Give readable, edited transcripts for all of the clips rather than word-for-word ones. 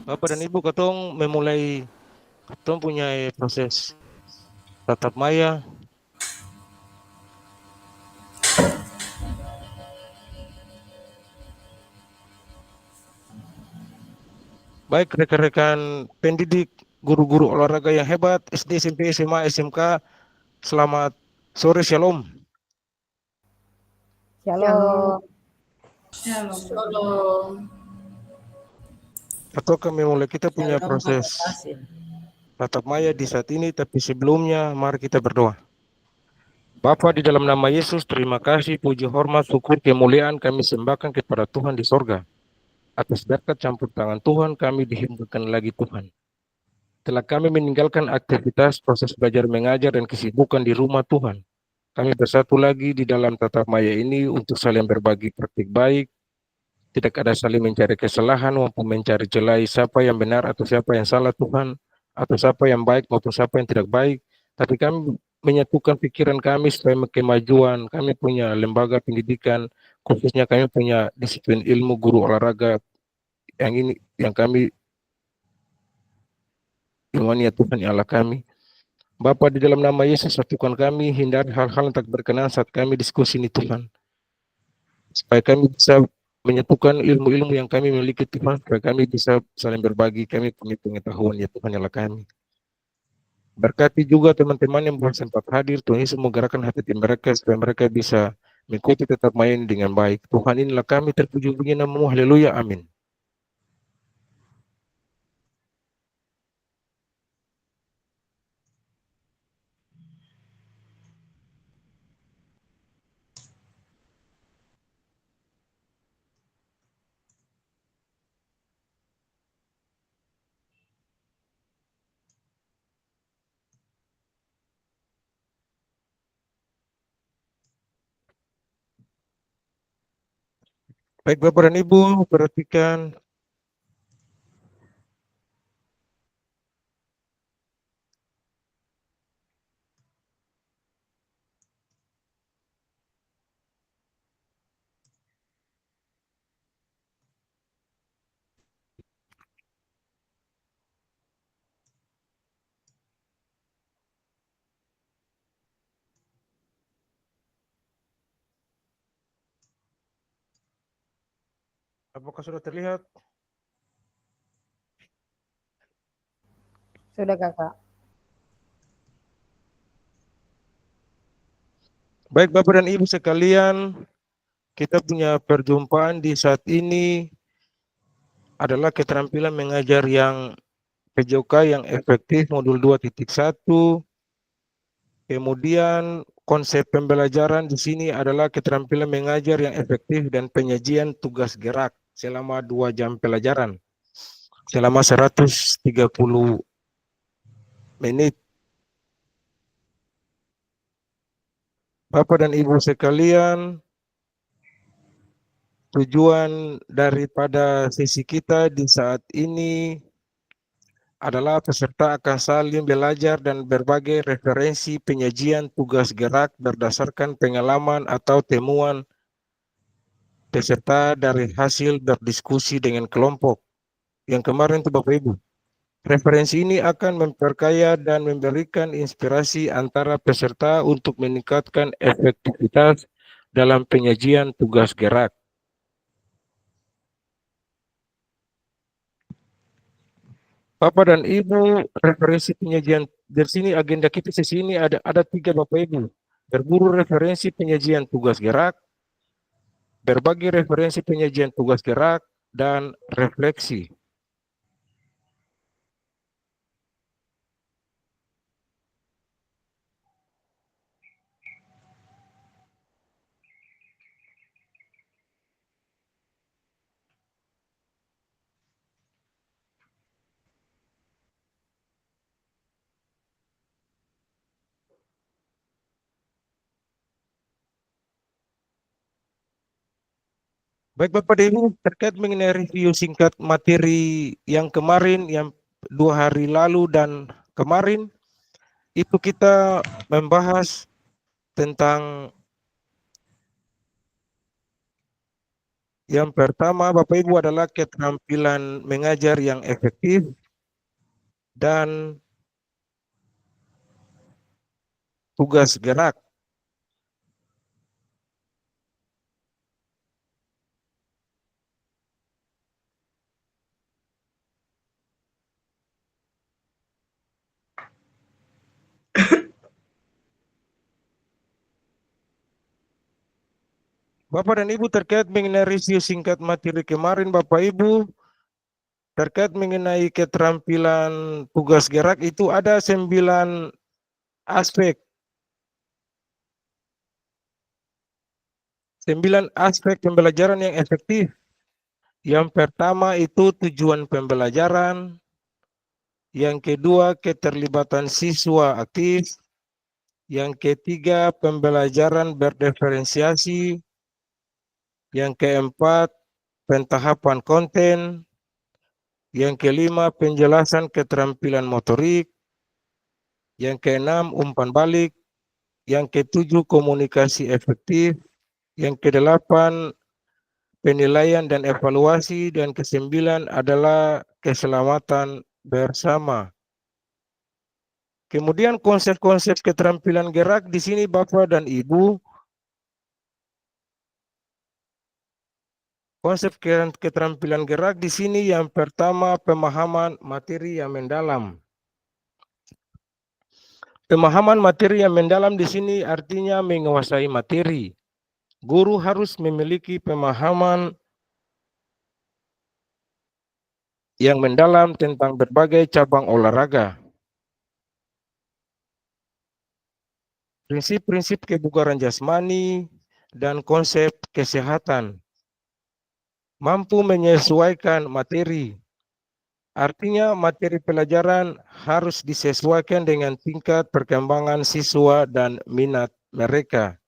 Bapak dan Ibu, katong memulai katong punya proses tatap maya. Baik rekan-rekan pendidik, guru-guru olahraga yang hebat, SD, SMP, SMA, SMK, selamat sore, shalom. Shalom. Shalom. Atau kami mulai kita punya proses tatap maya di saat ini, tapi sebelumnya mari kita berdoa. Bapa, di dalam nama Yesus, terima kasih, puji, hormat, syukur, kemuliaan kami sembahkan kepada Tuhan di sorga. Atas berkat campur tangan Tuhan, kami dihidupkan lagi Tuhan. Setelah kami meninggalkan aktivitas proses belajar mengajar dan kesibukan di rumah Tuhan, kami bersatu lagi di dalam tatap maya ini untuk saling berbagi praktik baik. Tidak ada saling mencari kesalahan maupun mencari celah siapa yang benar atau siapa yang salah Tuhan, atau siapa yang baik maupun siapa yang tidak baik. Tapi kami menyatukan pikiran kami supaya kemajuan kami punya lembaga pendidikan, khususnya kami punya disiplin ilmu guru olahraga yang kami imani ya Tuhan ya Allah kami. Bapa, di dalam nama Yesus, satukan kami, hindari hal-hal yang tak berkenan saat kami diskusi ini Tuhan. Supaya kami bisa menyatukan ilmu-ilmu yang kami miliki Tuhan, supaya kami bisa saling berbagi, kami punya pengetahuan ya Tuhan ya Allah kami. Berkati juga teman-teman yang belum sempat hadir, Tuhan Yesus menggerakkan hati mereka supaya mereka bisa mengikuti tetap main dengan baik. Tuhan, inilah kami, terpuji puji namamu, haleluya, amin. Baik Bapak dan Ibu, perhatikan apakah sudah terlihat? Sudah kakak. Baik Bapak dan Ibu sekalian, kita punya perjumpaan di saat ini adalah keterampilan mengajar yang PJOK yang efektif modul 2.1. Kemudian konsep pembelajaran di sini adalah keterampilan mengajar yang efektif dan penyajian tugas gerak selama 2 jam pelajaran. Selama 130 menit. Bapak dan Ibu sekalian, tujuan daripada sesi kita di saat ini adalah peserta akan saling belajar dan berbagai referensi penyajian tugas gerak berdasarkan pengalaman atau temuan peserta dari hasil berdiskusi dengan kelompok yang kemarin itu Bapak Ibu. Referensi ini akan memperkaya dan memberikan inspirasi antara peserta untuk meningkatkan efektivitas dalam penyajian tugas gerak. Bapak dan Ibu, referensi penyajian di sini agenda kita sesi ini ada 3 Bapak Ibu. Berburu referensi penyajian tugas gerak, berbagi referensi penyajian tugas gerak, dan refleksi. Baik Bapak dan Ibu, terkait mengenai review singkat materi yang kemarin, yang 2 hari lalu dan kemarin, itu kita membahas tentang Yang pertama, Bapak Ibu, adalah keterampilan mengajar yang efektif dan tugas gerak. Bapak dan Ibu, terkait mengenai review singkat materi kemarin, Bapak Ibu, terkait mengenai keterampilan tugas gerak itu ada 9 aspek. 9 aspek pembelajaran yang efektif. Yang pertama itu tujuan pembelajaran. Yang kedua, keterlibatan siswa aktif. Yang ketiga, pembelajaran berdiferensiasi. Yang keempat, pentahapan konten. Yang kelima, penjelasan keterampilan motorik. Yang keenam, umpan balik. Yang ketujuh, komunikasi efektif. Yang kedelapan, penilaian dan evaluasi. Dan kesembilan adalah keselamatan bersama. Kemudian konsep-konsep keterampilan gerak di sini Bapak dan Ibu. Konsep keterampilan gerak di sini yang pertama pemahaman materi yang mendalam. Pemahaman materi yang mendalam di sini artinya menguasai materi. Guru harus memiliki pemahaman yang mendalam tentang berbagai cabang olahraga. Prinsip-prinsip kebugaran jasmani dan konsep kesehatan. Mampu menyesuaikan materi. Artinya materi pelajaran harus disesuaikan dengan tingkat perkembangan siswa dan minat mereka.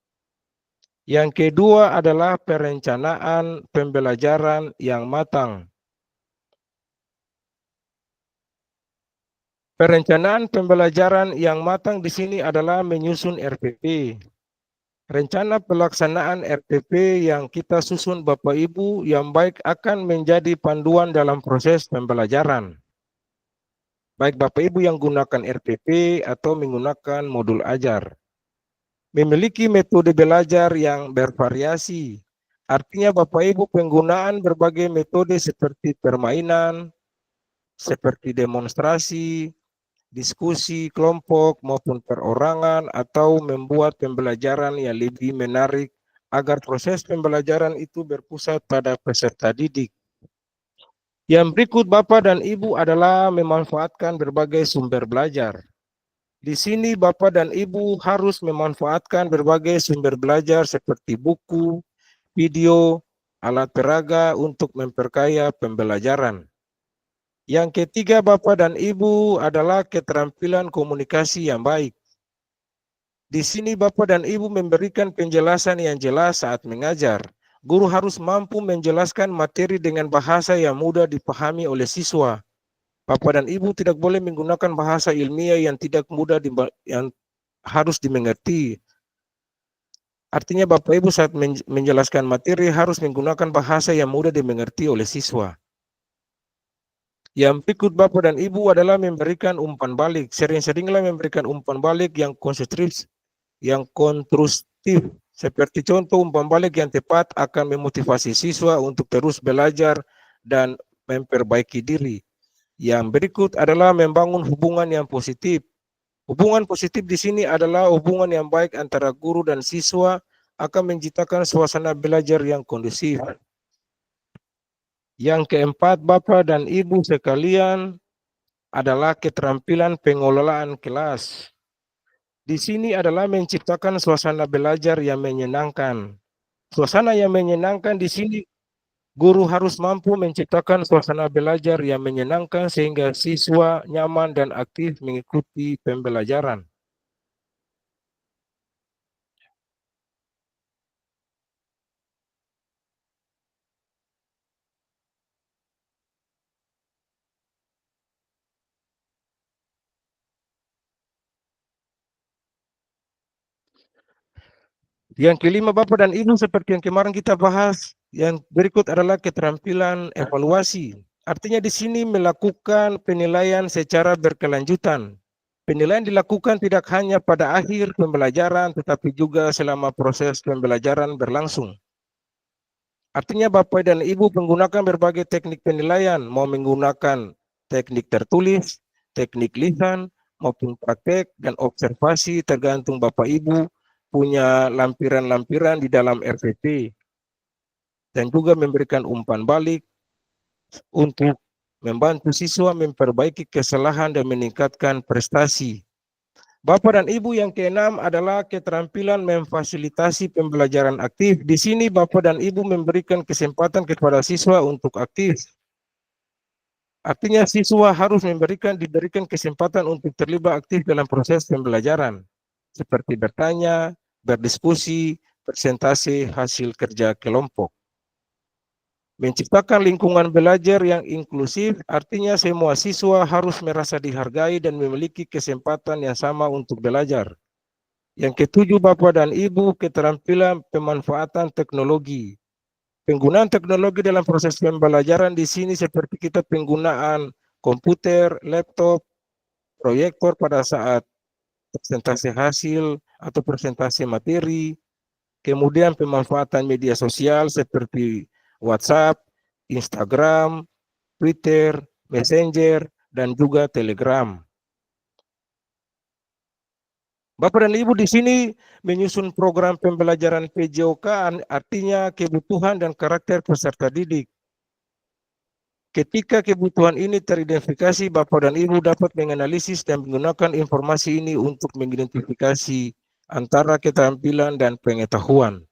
Yang kedua adalah perencanaan pembelajaran yang matang. Perencanaan pembelajaran yang matang di sini adalah menyusun RPP. Rencana pelaksanaan RPP yang kita susun Bapak Ibu yang baik akan menjadi panduan dalam proses pembelajaran. Baik Bapak Ibu yang gunakan RPP atau menggunakan modul ajar. Memiliki metode belajar yang bervariasi. Artinya Bapak Ibu penggunaan berbagai metode seperti permainan, seperti demonstrasi, diskusi kelompok maupun perorangan atau membuat pembelajaran yang lebih menarik agar proses pembelajaran itu berpusat pada peserta didik. Yang berikut Bapak dan Ibu adalah memanfaatkan berbagai sumber belajar. Di sini Bapak dan Ibu harus memanfaatkan berbagai sumber belajar seperti buku, video, alat peraga untuk memperkaya pembelajaran. Yang ketiga Bapak dan Ibu adalah keterampilan komunikasi yang baik. Di sini Bapak dan Ibu memberikan penjelasan yang jelas saat mengajar. Guru harus mampu menjelaskan materi dengan bahasa yang mudah dipahami oleh siswa. Bapak dan Ibu tidak boleh menggunakan bahasa ilmiah yang tidak mudah yang harus dimengerti. Artinya Bapak Ibu saat menjelaskan materi harus menggunakan bahasa yang mudah dimengerti oleh siswa. Yang berikut Bapak dan Ibu adalah memberikan umpan balik. Sering-seringlah memberikan umpan balik yang konstruktif, seperti contoh umpan balik yang tepat akan memotivasi siswa untuk terus belajar dan memperbaiki diri. Yang berikut adalah membangun hubungan yang positif. Hubungan positif di sini adalah hubungan yang baik antara guru dan siswa akan menciptakan suasana belajar yang kondusif. Yang keempat, Bapak dan Ibu sekalian, adalah keterampilan pengelolaan kelas. Di sini adalah menciptakan suasana belajar yang menyenangkan. Suasana yang menyenangkan di sini, guru harus mampu menciptakan suasana belajar yang menyenangkan sehingga siswa nyaman dan aktif mengikuti pembelajaran. Yang kelima, Bapak dan Ibu, seperti yang kemarin kita bahas, yang berikut adalah keterampilan evaluasi. Artinya di sini melakukan penilaian secara berkelanjutan. Penilaian dilakukan tidak hanya pada akhir pembelajaran, tetapi juga selama proses pembelajaran berlangsung. Artinya Bapak dan Ibu menggunakan berbagai teknik penilaian, mau menggunakan teknik tertulis, teknik lisan, maupun praktek dan observasi, tergantung Bapak Ibu punya lampiran-lampiran di dalam RPP, dan juga memberikan umpan balik untuk membantu siswa memperbaiki kesalahan dan meningkatkan prestasi. Bapak dan Ibu, yang keenam adalah keterampilan memfasilitasi pembelajaran aktif. Di sini Bapak dan Ibu memberikan kesempatan kepada siswa untuk aktif. Artinya siswa harus diberikan kesempatan untuk terlibat aktif dalam proses pembelajaran, seperti bertanya, berdiskusi, presentasi hasil kerja kelompok. Menciptakan lingkungan belajar yang inklusif, artinya semua siswa harus merasa dihargai dan memiliki kesempatan yang sama untuk belajar. Yang ketujuh, Bapak dan Ibu, keterampilan pemanfaatan teknologi. Penggunaan teknologi dalam proses pembelajaran di sini seperti kita penggunaan komputer, laptop, proyektor pada saat presentasi hasil atau presentasi materi, kemudian pemanfaatan media sosial seperti WhatsApp, Instagram, Twitter, Messenger, dan juga Telegram. Bapak dan Ibu di sini menyusun program pembelajaran PJOK, artinya kebutuhan dan karakter peserta didik. Ketika kebutuhan ini teridentifikasi, Bapak dan Ibu dapat menganalisis dan menggunakan informasi ini untuk mengidentifikasi antara keterampilan dan pengetahuan.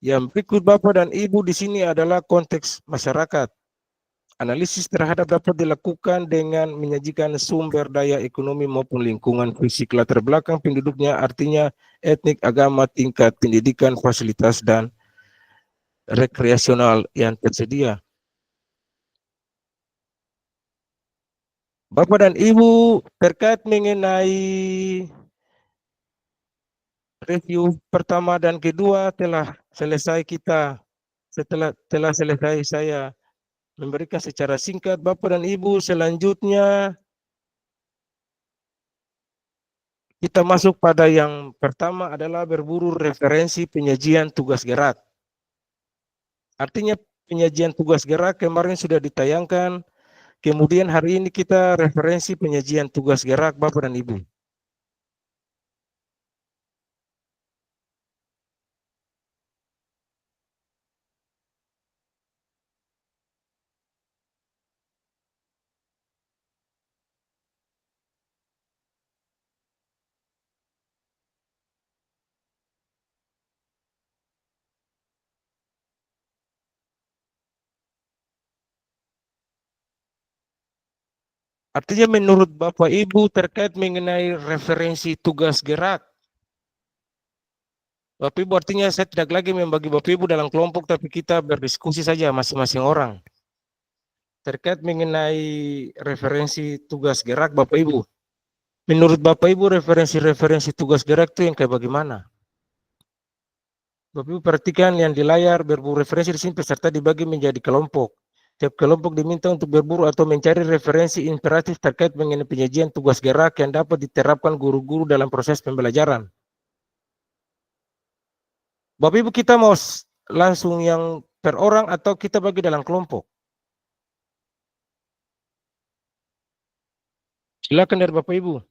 Yang berikut Bapak dan Ibu di sini adalah konteks masyarakat. Analisis terhadap dapat dilakukan dengan menyajikan sumber daya ekonomi maupun lingkungan fisik latar belakang penduduknya, artinya etnik, agama, tingkat pendidikan, fasilitas, dan rekreasional yang tersedia. Bapak dan Ibu, terkait mengenai review pertama dan kedua telah selesai kita. Telah selesai saya memberikan secara singkat. Bapak dan Ibu, selanjutnya kita masuk pada yang pertama adalah berburu referensi penyajian tugas gerak. Artinya penyajian tugas gerak kemarin sudah ditayangkan. Kemudian hari ini kita referensi penyajian tugas gerak Bapak dan Ibu. Artinya menurut Bapak Ibu terkait mengenai referensi tugas gerak, Bapak Ibu, artinya saya tidak lagi membagi Bapak Ibu dalam kelompok, tapi kita berdiskusi saja masing-masing orang. Terkait mengenai referensi tugas gerak Bapak Ibu. Menurut Bapak Ibu referensi tugas gerak itu yang kayak bagaimana? Bapak Ibu perhatikan yang di layar, berburu referensi di sini peserta dibagi menjadi kelompok. Tiap kelompok diminta untuk berburu atau mencari referensi imperatif terkait mengenai penyajian tugas gerak yang dapat diterapkan guru-guru dalam proses pembelajaran. Bapak Ibu, kita mau langsung yang per orang atau kita bagi dalam kelompok? Silakan dari Bapak Ibu.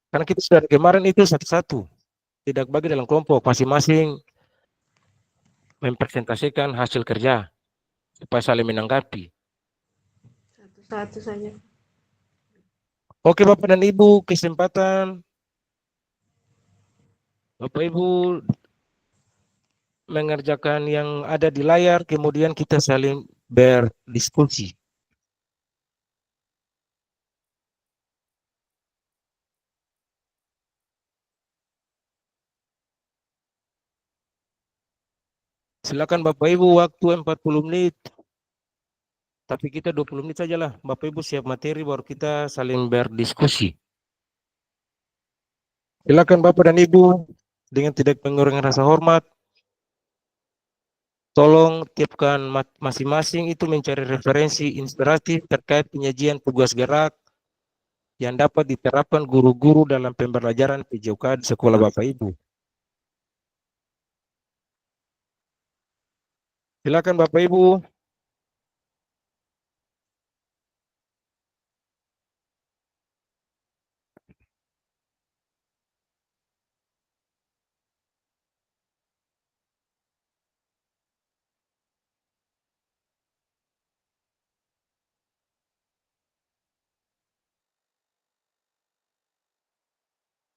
Karena kita sudah kemarin itu satu-satu, tidak bagi dalam kelompok, masing-masing mempresentasikan hasil kerja supaya saling menanggapi. Satu-satu saja. Oke Bapak dan Ibu, kesempatan Bapak Ibu mengerjakan yang ada di layar, kemudian kita saling berdiskusi. Silakan Bapak Ibu, waktu 40 menit. Tapi kita 20 menit sajalah. Bapak Ibu siap materi baru kita saling berdiskusi. Silakan Bapak dan Ibu dengan tidak mengurangi rasa hormat, tolong tiapkan masing-masing itu mencari referensi inspiratif terkait penyajian tugas gerak yang dapat diterapkan guru-guru dalam pembelajaran PJOK di sekolah Bapak Ibu. Silakan Bapak Ibu.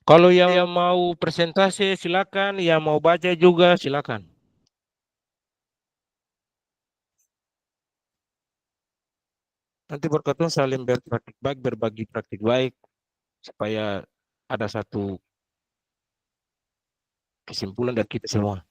Kalau yang mau presentasi silakan, yang mau baca juga silakan. Nanti berkatun saling berpraktik baik, berbagi praktik baik supaya ada satu kesimpulan dari kita semua.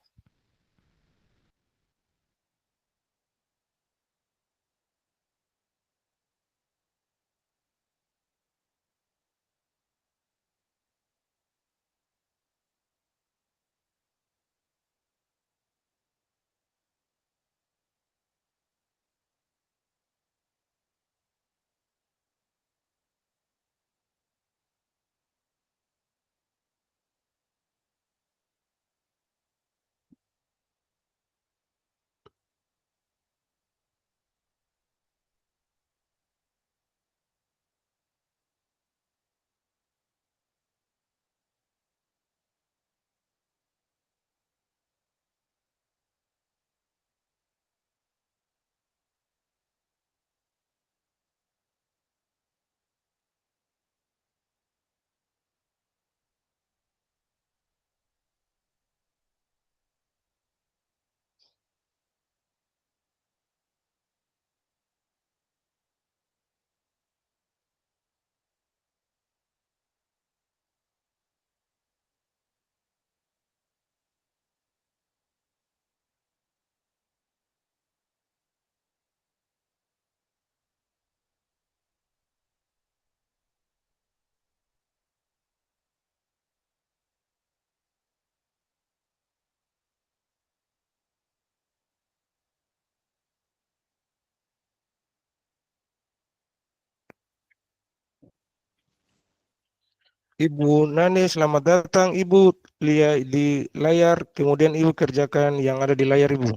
Ibu Nani, selamat datang. Ibu lihat di layar, kemudian Ibu kerjakan yang ada di layar Ibu.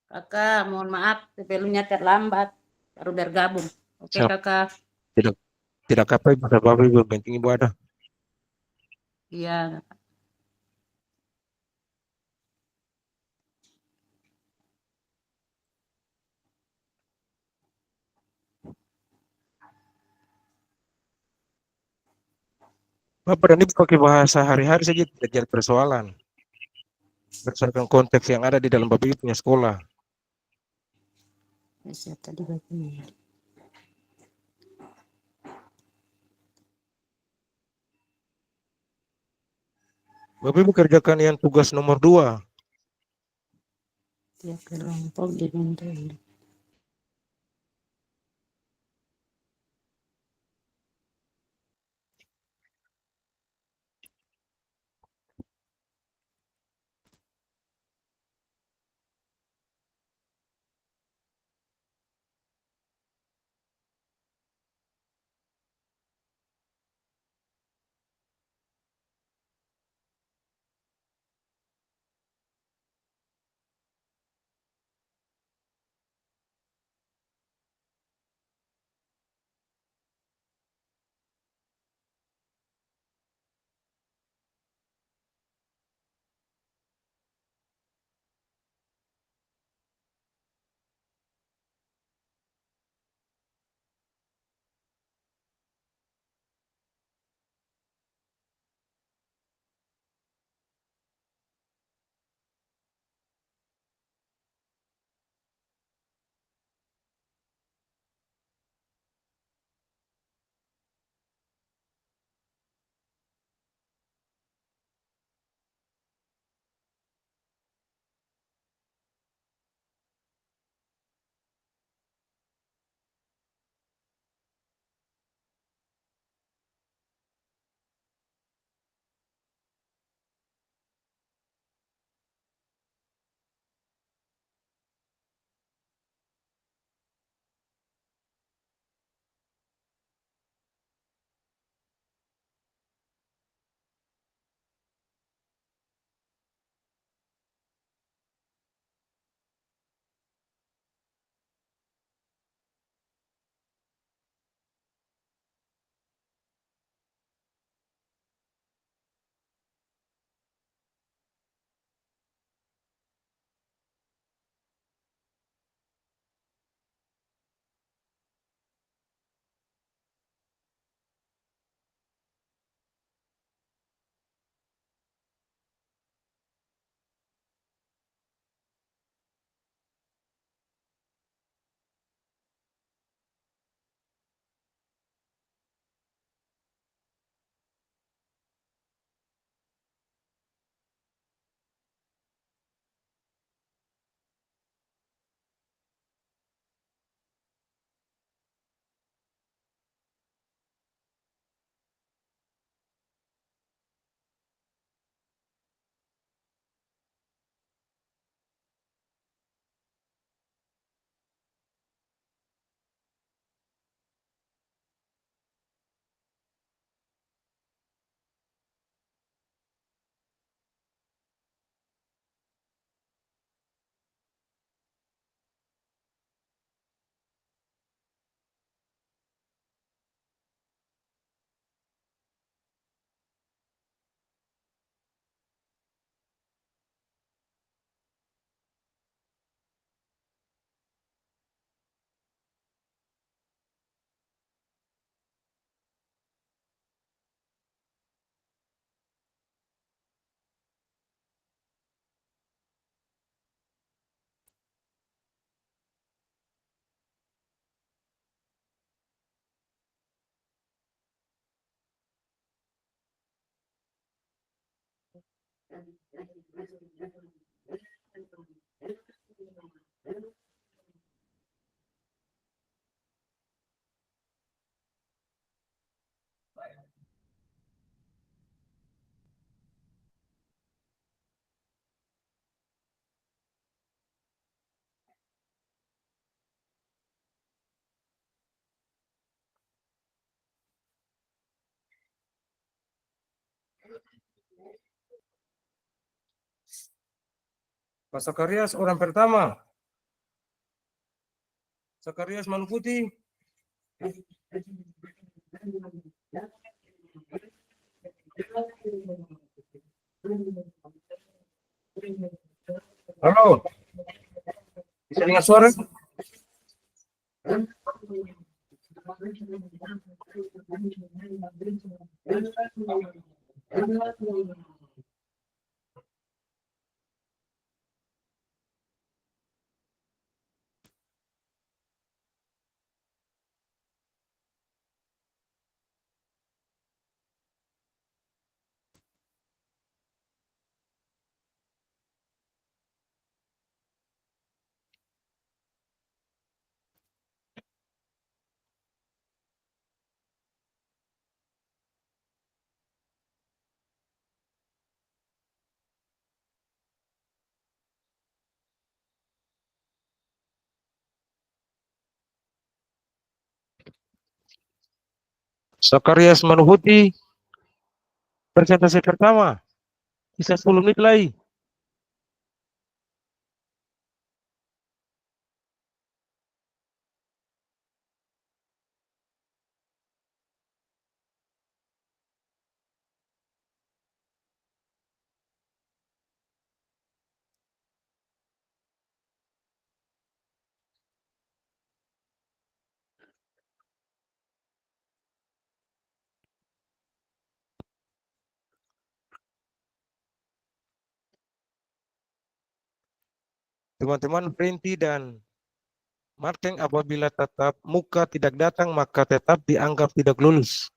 Kakak, mohon maaf, sebelumnya terlambat, baru bergabung. Oke, Siap. kakak. Tidak, tidak apa Ibu, apa Ibu, penting Ibu ada. Iya, Bapak dan Ibu pakai bahasa hari-hari saja tidak jadi persoalan. Berdasarkan konteks yang ada di dalam Bapak Ibu punya sekolah. saya tadi baca. Bapak Ibu kerjakan yang tugas nomor 2. Tiap kelompok dibentuk. Pak Sakarias orang pertama. Sakarias Manu Putih. Halo, bisa dengar suara? Sakarias Manu Putih, presentasi pertama. Bisa 10 menit lagi. Teman-teman berhenti dan marking apabila tetap muka tidak datang maka tetap dianggap tidak lulus.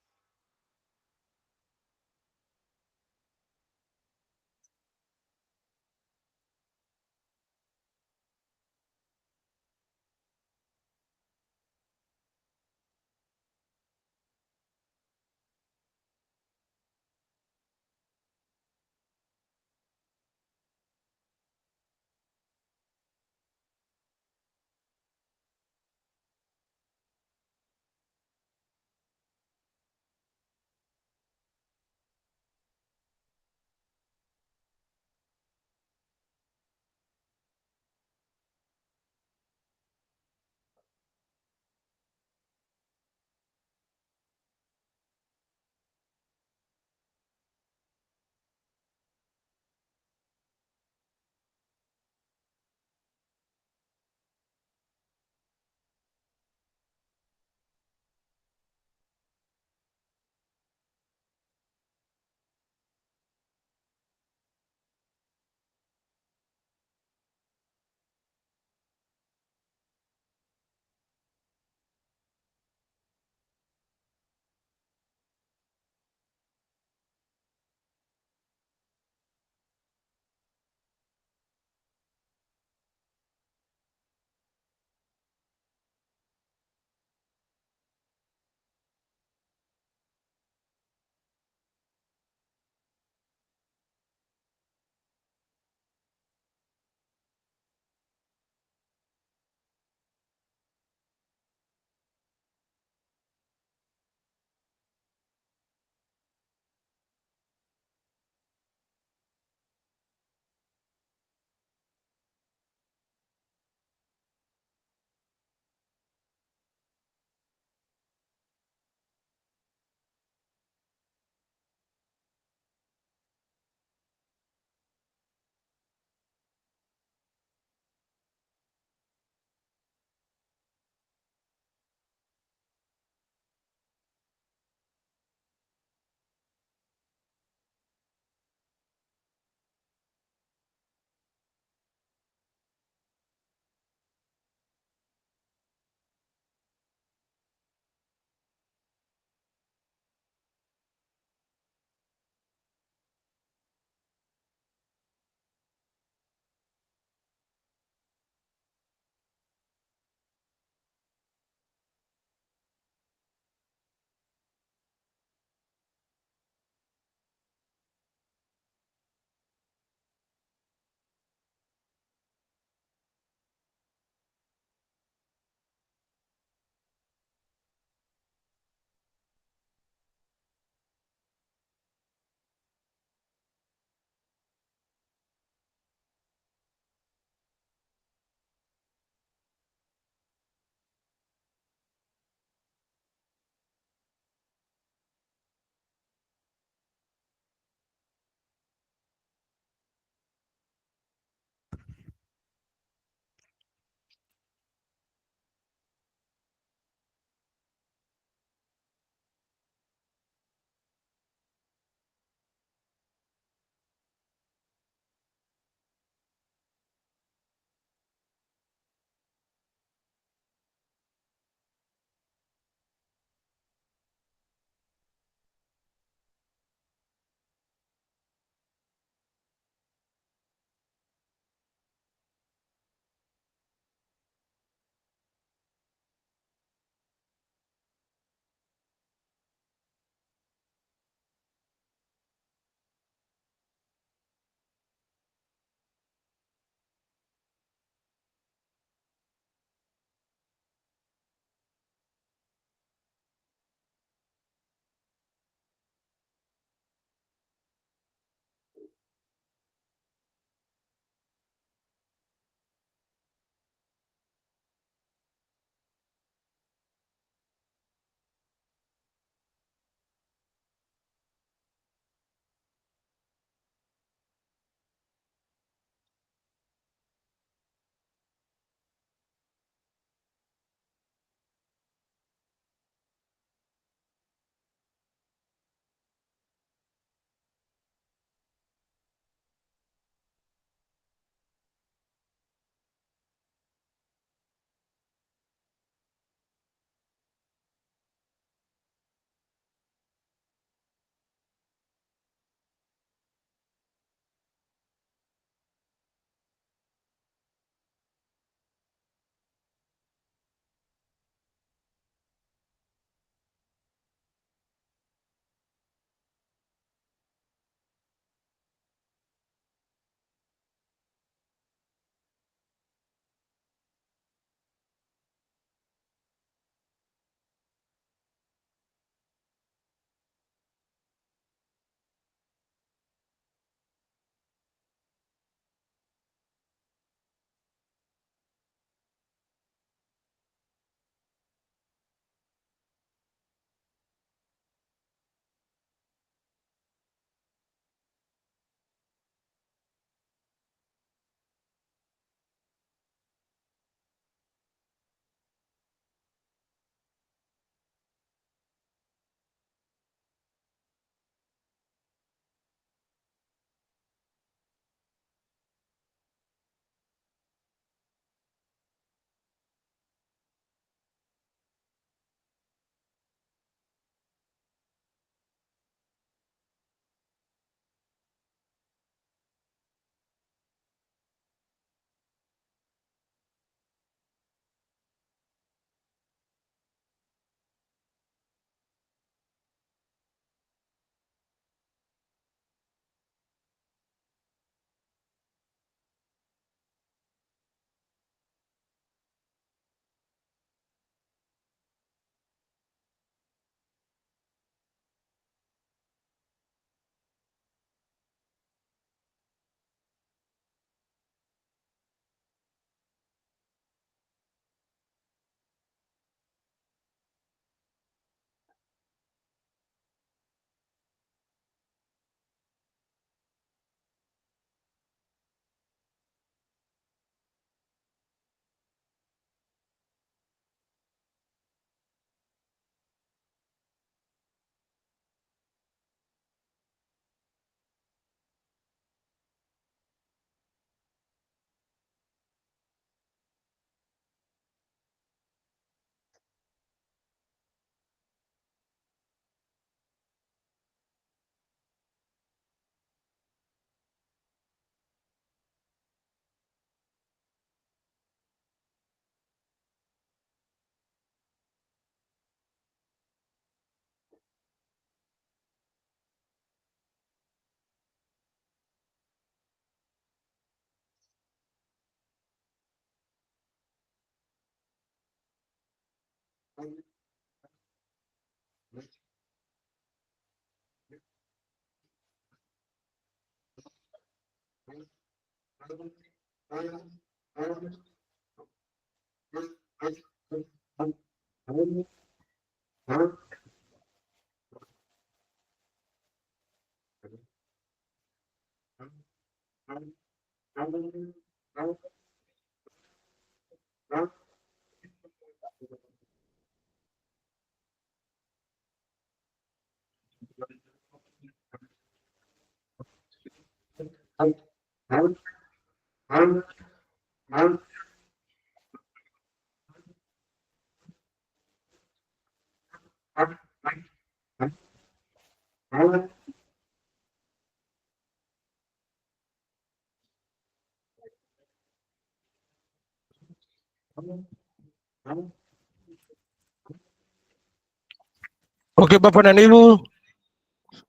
Oke, Bapak dan Ibu,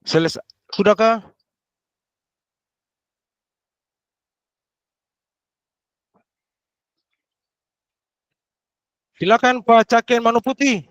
selesai. Sudahkah? Silakan Pak Caken Manu Putih.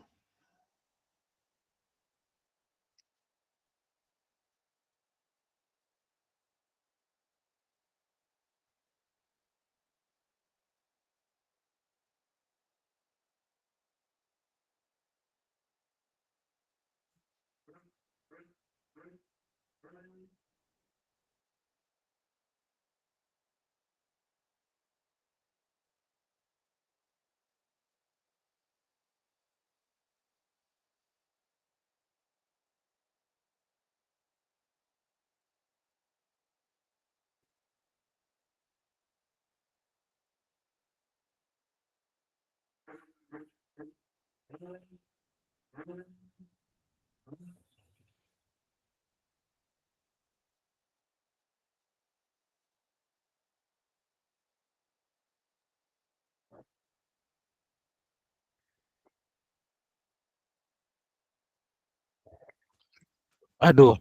Aduh,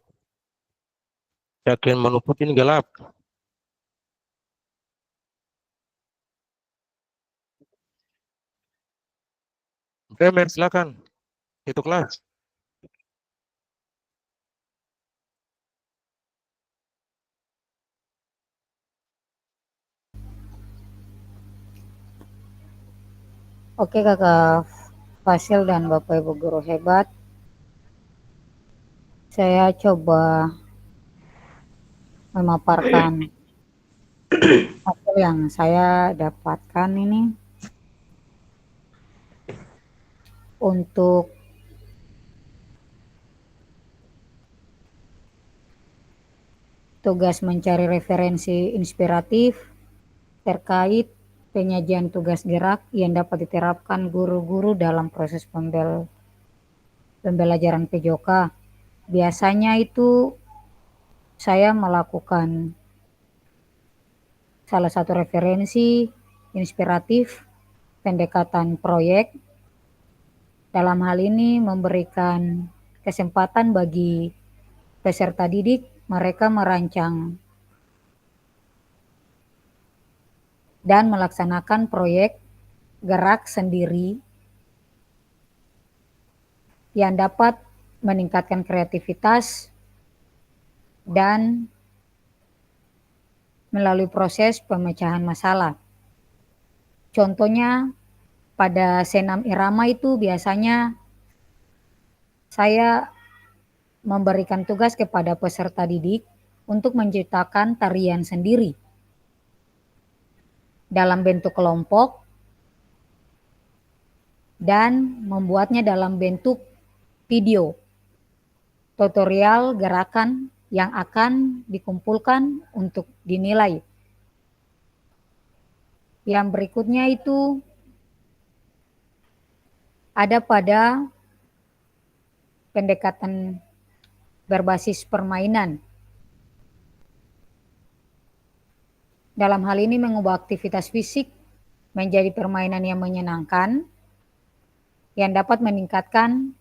Caken Manu Putih ini gelap. Bremer, silakan. Itu kelas. Oke Kakak Fasil dan Bapak Ibu guru hebat, saya coba memaparkan hasil yang saya dapatkan ini untuk tugas mencari referensi inspiratif terkait penyajian tugas gerak yang dapat diterapkan guru-guru dalam proses pembelajaran PJOK. Biasanya itu saya melakukan salah satu referensi inspiratif pendekatan proyek. Dalam hal ini memberikan kesempatan bagi peserta didik mereka merancang dan melaksanakan proyek gerak sendiri yang dapat meningkatkan kreativitas dan melalui proses pemecahan masalah. Contohnya pada senam irama itu biasanya saya memberikan tugas kepada peserta didik untuk menciptakan tarian sendiri dalam bentuk kelompok dan membuatnya dalam bentuk video tutorial gerakan yang akan dikumpulkan untuk dinilai. Yang berikutnya itu ada pada pendekatan berbasis permainan. Dalam hal ini mengubah aktivitas fisik menjadi permainan yang menyenangkan yang dapat meningkatkan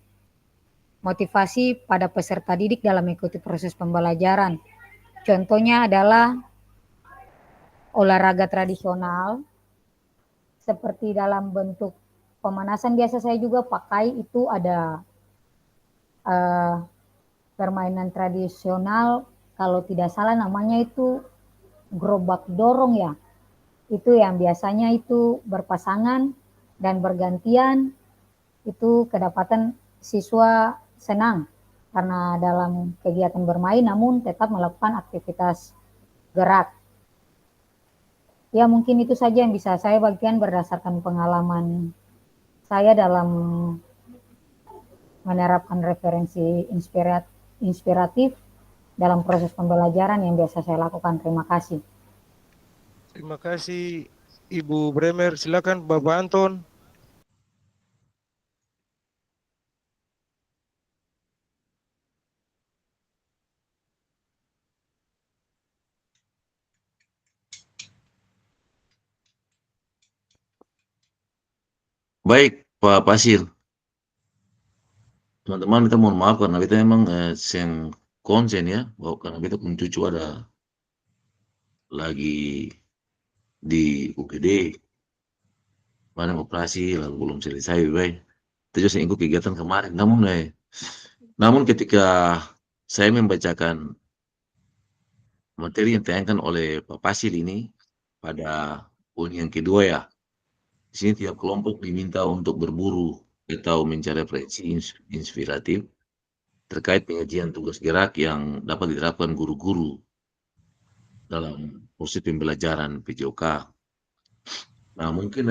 motivasi pada peserta didik dalam mengikuti proses pembelajaran. Contohnya adalah olahraga tradisional seperti dalam bentuk pemanasan biasa saya juga pakai itu ada permainan tradisional, kalau tidak salah namanya itu gerobak dorong ya. Itu yang biasanya itu berpasangan dan bergantian, itu kedapatan siswa senang karena dalam kegiatan bermain namun tetap melakukan aktivitas gerak. Ya mungkin itu saja yang bisa saya bagikan berdasarkan pengalaman saya dalam menerapkan referensi inspiratif dalam proses pembelajaran yang biasa saya lakukan. Terima kasih. Terima kasih Ibu Bremer. Silakan Bapak Anton. Baik, Pak Pasir. Teman-teman, kita mohon maaf karena kita memang sen konsen ya, bahwa karena kita pun cucu ada lagi di UGD, mana operasi lalu belum selesai, baik. Kita juga ikut kegiatan kemarin. Namun ketika saya membacakan materi yang ditayangkan oleh Pak Pasir ini pada poin yang kedua ya, di sini tiap kelompok diminta untuk berburu atau mencari referensi inspiratif terkait penyajian tugas gerak yang dapat diterapkan guru-guru dalam proses pembelajaran PJOK. Nah, mungkin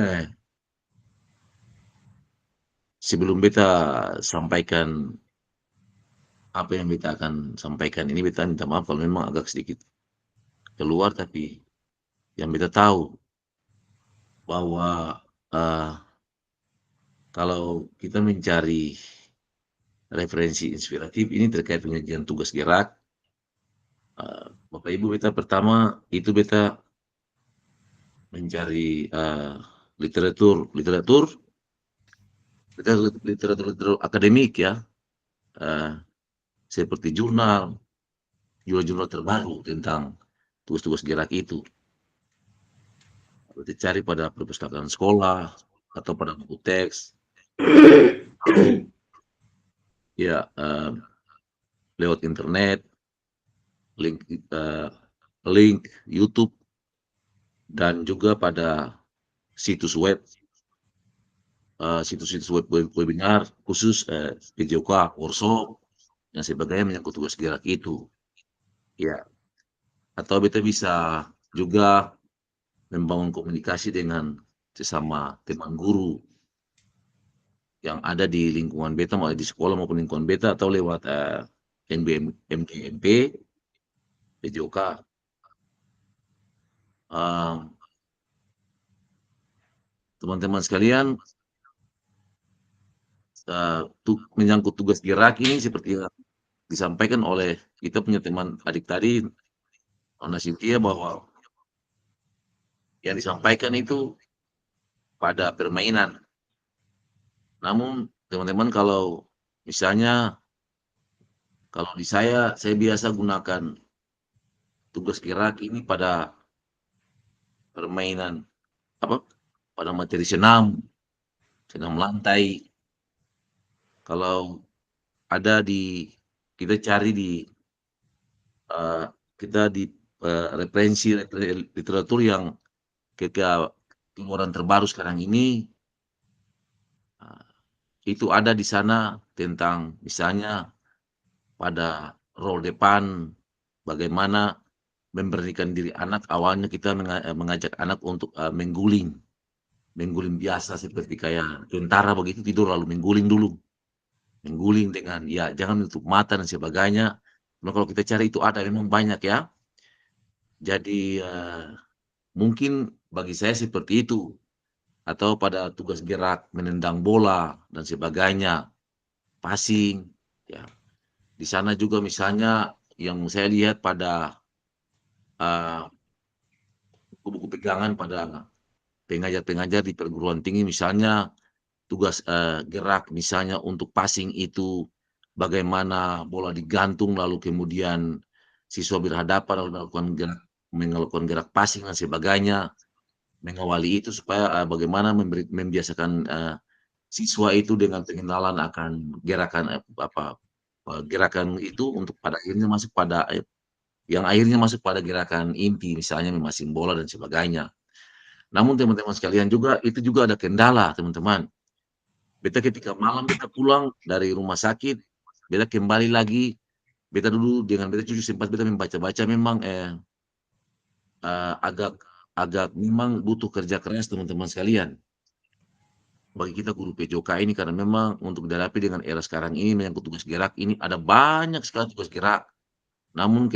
sebelum beta sampaikan apa yang beta akan sampaikan ini, beta minta maaf kalau memang agak sedikit keluar, tapi yang beta tahu bahwa kalau kita mencari referensi inspiratif ini terkait penyajian tugas gerak, Bapak Ibu, beta pertama itu beta mencari literatur akademik ya, seperti jurnal terbaru tentang tugas-tugas gerak itu. Kita cari pada perpustakaan sekolah atau pada buku teks, ya lewat internet, link YouTube, dan juga pada situs web webinar khusus PJOK, workshop yang sebagainya menyangkut tugas gerak itu. Ya, atau beta bisa juga membangun komunikasi dengan sesama teman guru yang ada di lingkungan beta, mau di sekolah maupun lingkungan beta, atau lewat MGMP, PJOK. Teman-teman sekalian, menyangkut tugas gerak ini seperti yang disampaikan oleh kita punya teman adik tadi, Nona Cynthia, bahwa yang disampaikan itu pada permainan. Namun teman-teman, kalau misalnya kalau di saya biasa gunakan tugas gerak ini pada permainan pada materi senam lantai. Kalau ada kita cari di referensi literatur yang keluaran terbaru sekarang ini, itu ada di sana tentang misalnya pada role depan, bagaimana memberanikan diri anak. Awalnya kita mengajak anak untuk mengguling biasa seperti kayak tentara begitu, tidur lalu mengguling dulu, dengan ya jangan menutup mata dan sebagainya. Nah, kalau kita cari itu ada memang banyak ya. Jadi mungkin bagi saya seperti itu, atau pada tugas gerak menendang bola dan sebagainya, passing ya. Di sana juga misalnya yang saya lihat pada buku-buku pegangan pada pengajar-pengajar di perguruan tinggi, misalnya tugas gerak misalnya untuk passing itu bagaimana bola digantung lalu kemudian siswa berhadapan lalu melakukan gerak passing dan sebagainya, mengawali itu supaya bagaimana membiasakan siswa itu dengan pengenalan akan gerakan gerakan itu untuk pada akhirnya masuk pada yang akhirnya masuk pada gerakan inti, misalnya memasang bola dan sebagainya. Namun teman-teman sekalian juga itu juga ada kendala teman-teman. Beta ketika malam beta pulang dari rumah sakit, beta kembali lagi, beta dulu dengan beta cucu sempat beta membaca-baca memang agak agak memang butuh kerja keras teman-teman sekalian. Bagi kita guru PJOK ini karena memang untuk dihadapi dengan era sekarang ini menyangkut tugas gerak ini ada banyak sekali tugas gerak. Namun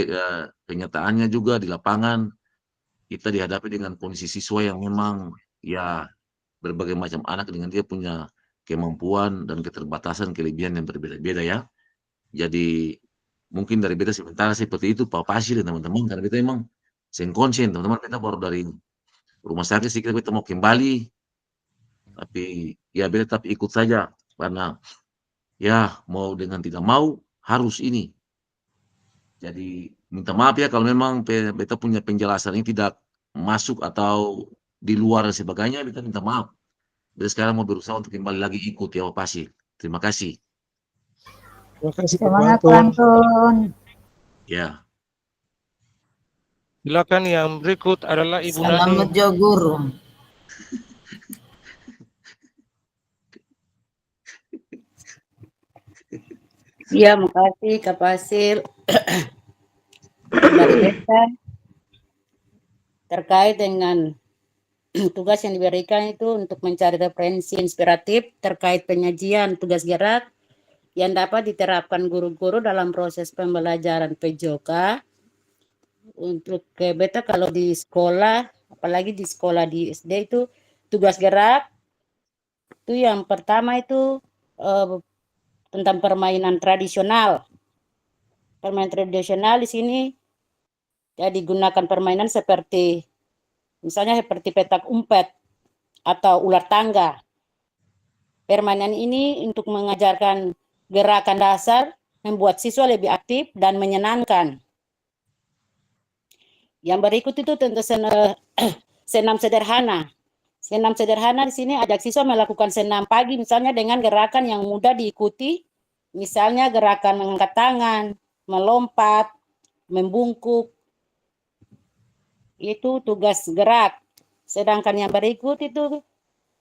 kenyataannya juga di lapangan kita dihadapi dengan kondisi siswa yang memang ya berbagai macam anak dengan dia punya kemampuan dan keterbatasan kelebihan yang berbeda-beda ya. Jadi mungkin dari beta sementara seperti itu Pak Pasir dan teman-teman karena beta memang konsen teman-teman beta baru dari rumah sakit sih beta mau kembali tapi ya beta tetap ikut saja karena ya mau dengan tidak mau harus ini. Jadi minta maaf ya kalau memang beta punya penjelasan ini tidak masuk atau di luar dan sebagainya, beta minta maaf. Beta sekarang mau berusaha untuk kembali lagi ikut ya Pak Pasir. Terima kasih. Terima kasih Pak Semangat Anton. Pak Anton. Ya. Silakan yang berikut adalah Ibu Nani. Selamat jo guru. Ya, makasih Kak Pasir. Dari beta terkait dengan tugas yang diberikan itu untuk mencari referensi inspiratif terkait penyajian tugas gerak yang dapat diterapkan guru-guru dalam proses pembelajaran PJOK. Untuk beta kalau di sekolah, apalagi di sekolah di SD itu tugas gerak itu yang pertama itu tentang permainan tradisional. Permainan tradisional di sini ya digunakan permainan seperti misalnya seperti petak umpet atau ular tangga. Permainan ini untuk mengajarkan gerakan dasar, membuat siswa lebih aktif dan menyenangkan. Yang berikut itu tentu senam sederhana. Senam sederhana di sini ajak siswa melakukan senam pagi misalnya dengan gerakan yang mudah diikuti, misalnya gerakan mengangkat tangan, melompat, membungkuk. Itu tugas gerak. Sedangkan yang berikut itu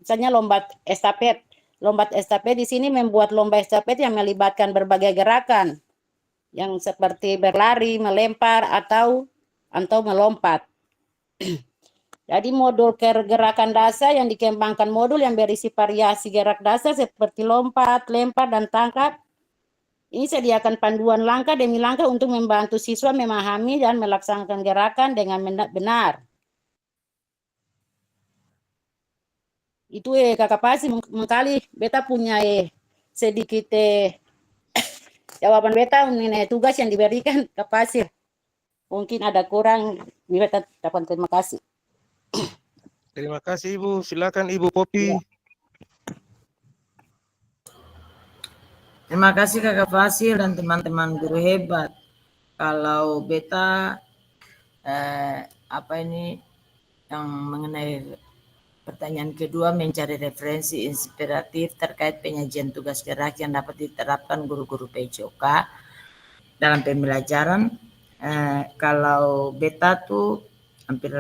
misalnya lomba estafet. Lomba estafet di sini membuat lomba estafet yang melibatkan berbagai gerakan yang seperti berlari, melempar atau melompat. Jadi modul gerakan dasar yang dikembangkan modul yang berisi variasi gerak dasar seperti lompat, lempar, dan tangkap. Ini sediakan panduan langkah demi langkah untuk membantu siswa memahami dan melaksanakan gerakan dengan benar. Itu Kakak Pasir mengkali beta punya sedikit jawaban beta mengenai tugas yang diberikan Kakak Pasir. Mungkin ada kurang, beta dapat terima kasih. Terima kasih Ibu. Silakan Ibu Popi. Ya. Terima kasih Kakak Pasir dan teman-teman guru hebat. Kalau beta yang mengenai pertanyaan kedua, mencari referensi inspiratif terkait penyajian tugas gerak yang dapat diterapkan guru-guru PJOK dalam pembelajaran. Kalau beta tuh hampir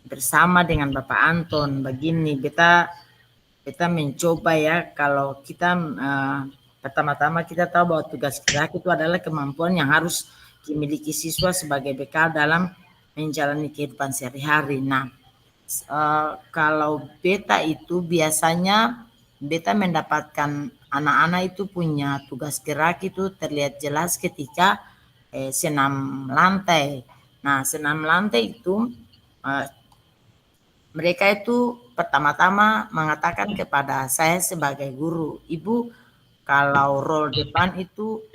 bersama dengan Bapak Anton begini, beta mencoba ya, kalau kita pertama-tama kita tahu bahwa tugas gerak itu adalah kemampuan yang harus dimiliki siswa sebagai bekal dalam menjalani kehidupan sehari-hari. Nah, kalau beta itu biasanya beta mendapatkan anak-anak itu punya tugas gerak itu terlihat jelas ketika senam lantai. Nah, senam lantai itu mereka itu pertama-tama mengatakan kepada saya sebagai guru, Ibu, kalau roll depan itu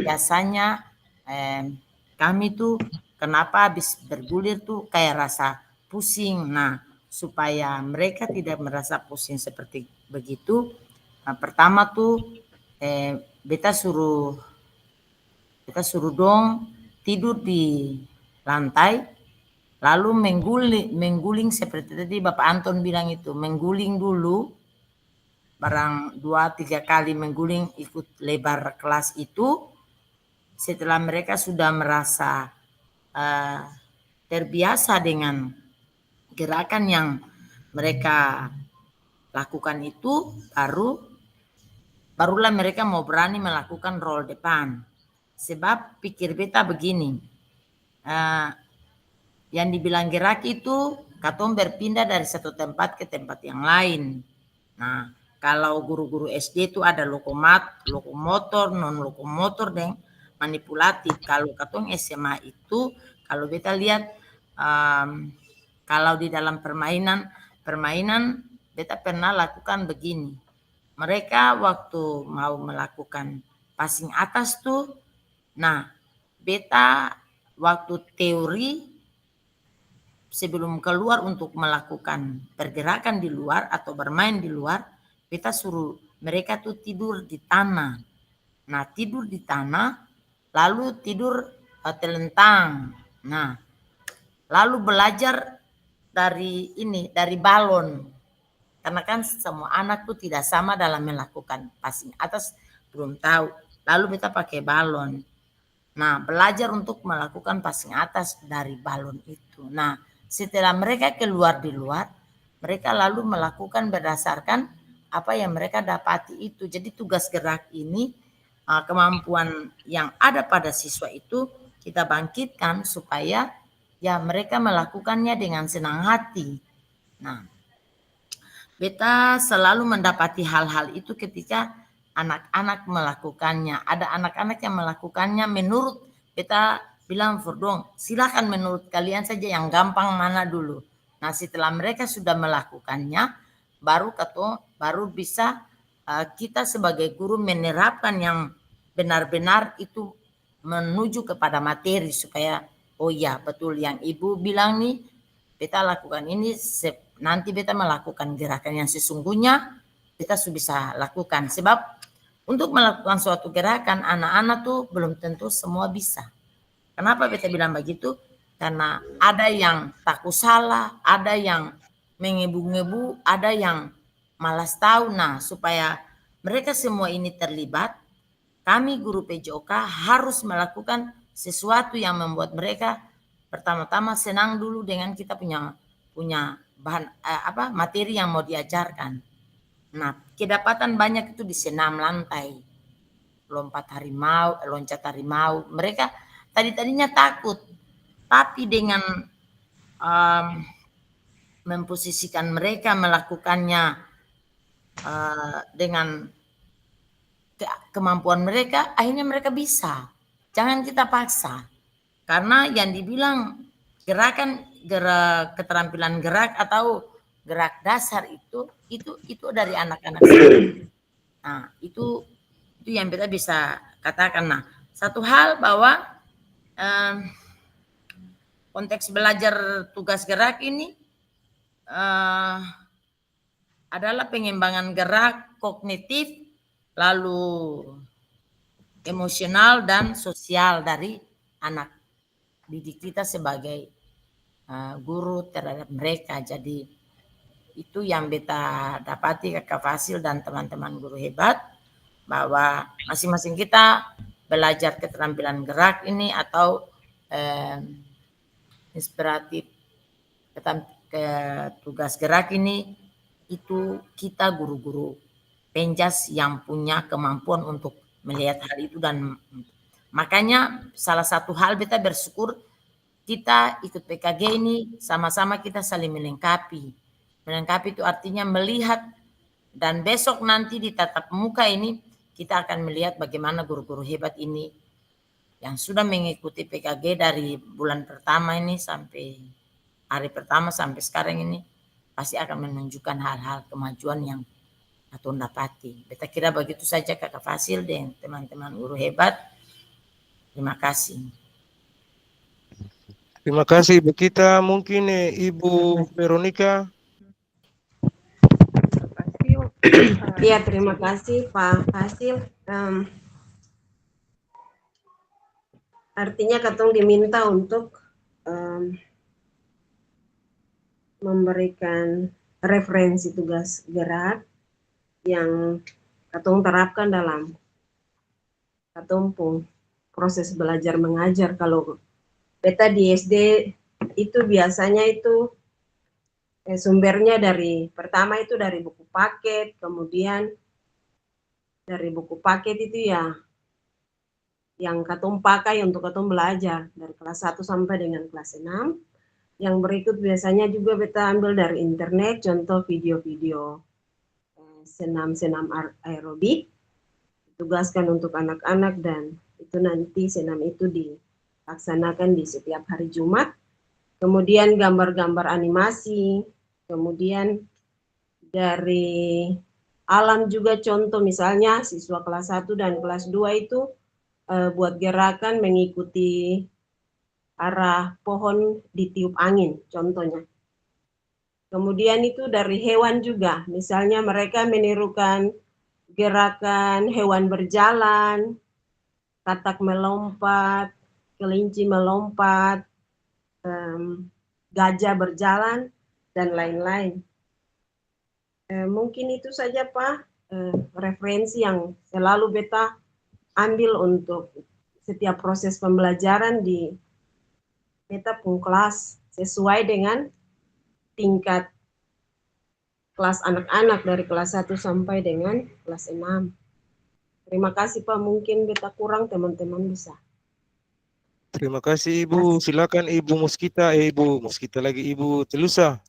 biasanya kami tuh kenapa habis bergulir tuh kayak rasa pusing. Nah, supaya mereka tidak merasa pusing seperti begitu, pertama tuh beta suruh dong tidur di lantai, lalu mengguling seperti tadi Bapak Anton bilang itu, mengguling dulu, barang 2-3 kali mengguling ikut lebar kelas itu. Setelah mereka sudah merasa terbiasa dengan gerakan yang mereka lakukan itu, barulah mereka mau berani melakukan roll depan. Sebab pikir beta begini, yang dibilang gerak itu katong berpindah dari satu tempat ke tempat yang lain. Nah, kalau guru-guru SD itu ada lokomotor, non lokomotor, dan manipulatif. Kalau katong SMA itu, kalau beta lihat, kalau di dalam permainan beta pernah lakukan begini. Mereka waktu mau melakukan passing atas tuh, nah beta waktu teori sebelum keluar untuk melakukan pergerakan di luar atau bermain di luar, beta suruh mereka tuh tidur di tanah. Nah, tidur di tanah, lalu tidur telentang. Nah, lalu belajar dari balon. Karena kan semua anak tuh tidak sama dalam melakukan passing atas, belum tahu. Lalu beta pakai balon. Nah, belajar untuk melakukan passing atas dari balon itu. Nah, setelah mereka keluar di luar, mereka lalu melakukan berdasarkan apa yang mereka dapati itu. Jadi tugas gerak ini, kemampuan yang ada pada siswa itu kita bangkitkan supaya ya mereka melakukannya dengan senang hati. Nah, beta selalu mendapati hal-hal itu ketika anak-anak melakukannya. Ada anak-anak yang melakukannya menurut beta bilang Fordong, silakan menurut kalian saja yang gampang mana dulu. Nah, setelah mereka sudah melakukannya, baru bisa kita sebagai guru menerapkan yang benar-benar itu menuju kepada materi supaya oh ya betul yang ibu bilang nih, beta lakukan ini, nanti beta melakukan gerakan yang sesungguhnya beta sudah bisa lakukan. Sebab untuk melakukan suatu gerakan anak-anak tuh belum tentu semua bisa. Kenapa beta bilang begitu? Karena ada yang takut salah, ada yang mengebu-ngebu, ada yang malas tahu. Nah, supaya mereka semua ini terlibat, kami guru PJOK harus melakukan sesuatu yang membuat mereka pertama-tama senang dulu dengan kita punya bahan materi yang mau diajarkan. Nah, kedapatan banyak itu di senam lantai, loncat harimau. Mereka tadinya takut, tapi dengan memposisikan mereka melakukannya dengan kemampuan mereka, akhirnya mereka bisa. Jangan kita paksa, karena yang dibilang keterampilan gerak atau gerak dasar itu dari anak-anak sendiri. Nah, itu yang kita bisa katakan. Nah, satu hal bahwa konteks belajar tugas gerak ini adalah pengembangan gerak kognitif, lalu emosional dan sosial dari anak didik kita sebagai guru terhadap mereka. Jadi itu yang beta dapati Kakak Fasil dan teman-teman guru hebat, bahwa masing-masing kita belajar keterampilan gerak ini atau inspiratif tugas gerak ini, itu kita guru-guru penjas yang punya kemampuan untuk melihat hal itu. Dan makanya salah satu hal beta bersyukur kita ikut PKG ini sama-sama kita saling melengkapi. Melengkapi itu artinya melihat, dan besok nanti di tatap muka ini kita akan melihat bagaimana guru-guru hebat ini yang sudah mengikuti PKG dari bulan pertama ini sampai hari pertama sampai sekarang ini pasti akan menunjukkan hal-hal kemajuan yang atau dapati. Beta kira begitu saja Kakak Fasil dan teman-teman guru hebat. Terima kasih. Terima kasih Ibu kita. Mungkin Ibu Veronica. Ya, terima kasih Pak Fasil. Artinya katong diminta untuk memberikan referensi tugas gerak yang katong terapkan dalam katong pun proses belajar mengajar. Kalau beta di SD itu biasanya itu sumbernya dari pertama itu dari buku paket, kemudian dari buku paket itu ya yang katong pakai untuk katong belajar dari kelas 1 sampai dengan kelas 6. Yang berikut biasanya juga beta ambil dari internet, contoh video-video senam-senam aerobik, tugaskan untuk anak-anak, dan itu nanti senam itu dilaksanakan di setiap hari Jumat. Kemudian gambar-gambar animasi, kemudian dari alam juga contoh misalnya siswa kelas 1 dan kelas 2 itu buat gerakan mengikuti arah pohon ditiup angin contohnya. Kemudian itu dari hewan juga, misalnya mereka menirukan gerakan hewan berjalan, katak melompat, kelinci melompat, gajah berjalan, dan lain-lain. Mungkin itu saja Pak, referensi yang selalu beta ambil untuk setiap proses pembelajaran di beta pun kelas sesuai dengan tingkat kelas anak-anak dari kelas 1 sampai dengan kelas 6. Terima kasih Pak, mungkin beta kurang, teman-teman bisa. Terima kasih Ibu. Silakan Ibu Muskita, Ibu Muskita lagi, Ibu Telusa.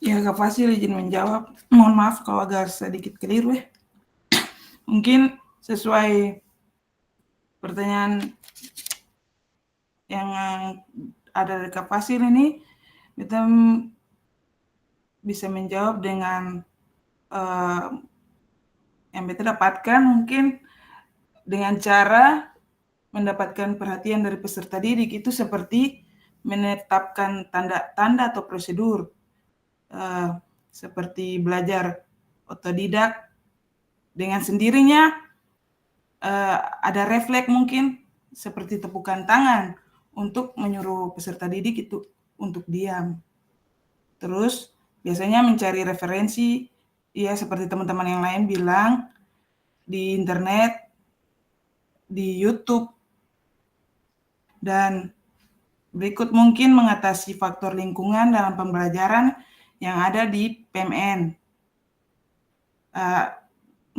Ya, Kak Fasil izin menjawab. Mohon maaf kalau agak sedikit keliru ya. Mungkin sesuai pertanyaan yang ada dari Kak Fasil ini, kita bisa menjawab dengan yang kita dapatkan mungkin dengan cara mendapatkan perhatian dari peserta didik itu seperti menetapkan tanda-tanda atau prosedur seperti belajar otodidak dengan sendirinya, ada refleks mungkin seperti tepukan tangan untuk menyuruh peserta didik itu untuk diam. Terus biasanya mencari referensi, ya seperti teman-teman yang lain bilang, di internet, di YouTube, dan berikut mungkin mengatasi faktor lingkungan dalam pembelajaran yang ada di PMN.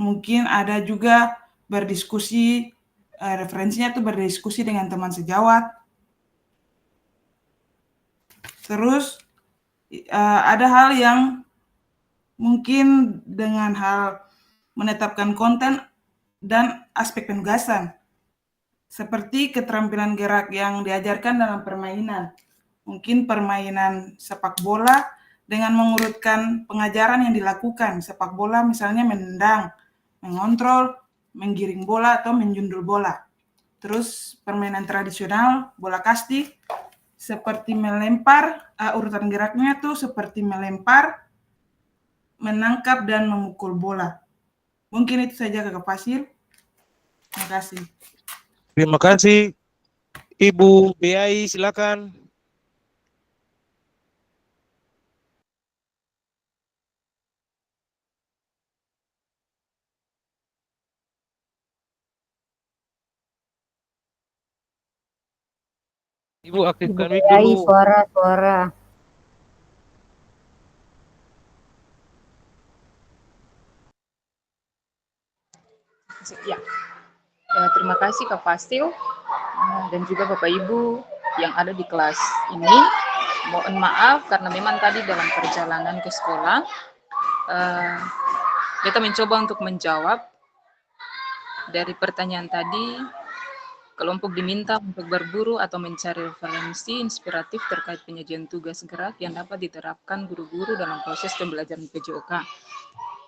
Mungkin ada juga berdiskusi, referensinya itu berdiskusi dengan teman sejawat. Terus ada hal yang mungkin dengan hal menetapkan konten dan aspek penugasan, seperti keterampilan gerak yang diajarkan dalam permainan. Mungkin permainan sepak bola dengan mengurutkan pengajaran yang dilakukan. Sepak bola misalnya menendang, mengontrol, menggiring bola atau menjundul bola. Terus permainan tradisional, bola kasti, seperti melempar, urutan geraknya tuh seperti melempar, menangkap, dan memukul bola. Mungkin itu saja Kakak Fasil. Terima kasih. Terima kasih. Ibu Biai, silakan. Ibu aktifkan mic dulu. Suara. Ya, terima kasih Kak Fasil dan juga Bapak Ibu yang ada di kelas ini. Mohon maaf karena memang tadi dalam perjalanan ke sekolah kita mencoba untuk menjawab dari pertanyaan tadi. Kelompok diminta untuk berburu atau mencari referensi inspiratif terkait penyajian tugas gerak yang dapat diterapkan guru-guru dalam proses pembelajaran PJOK.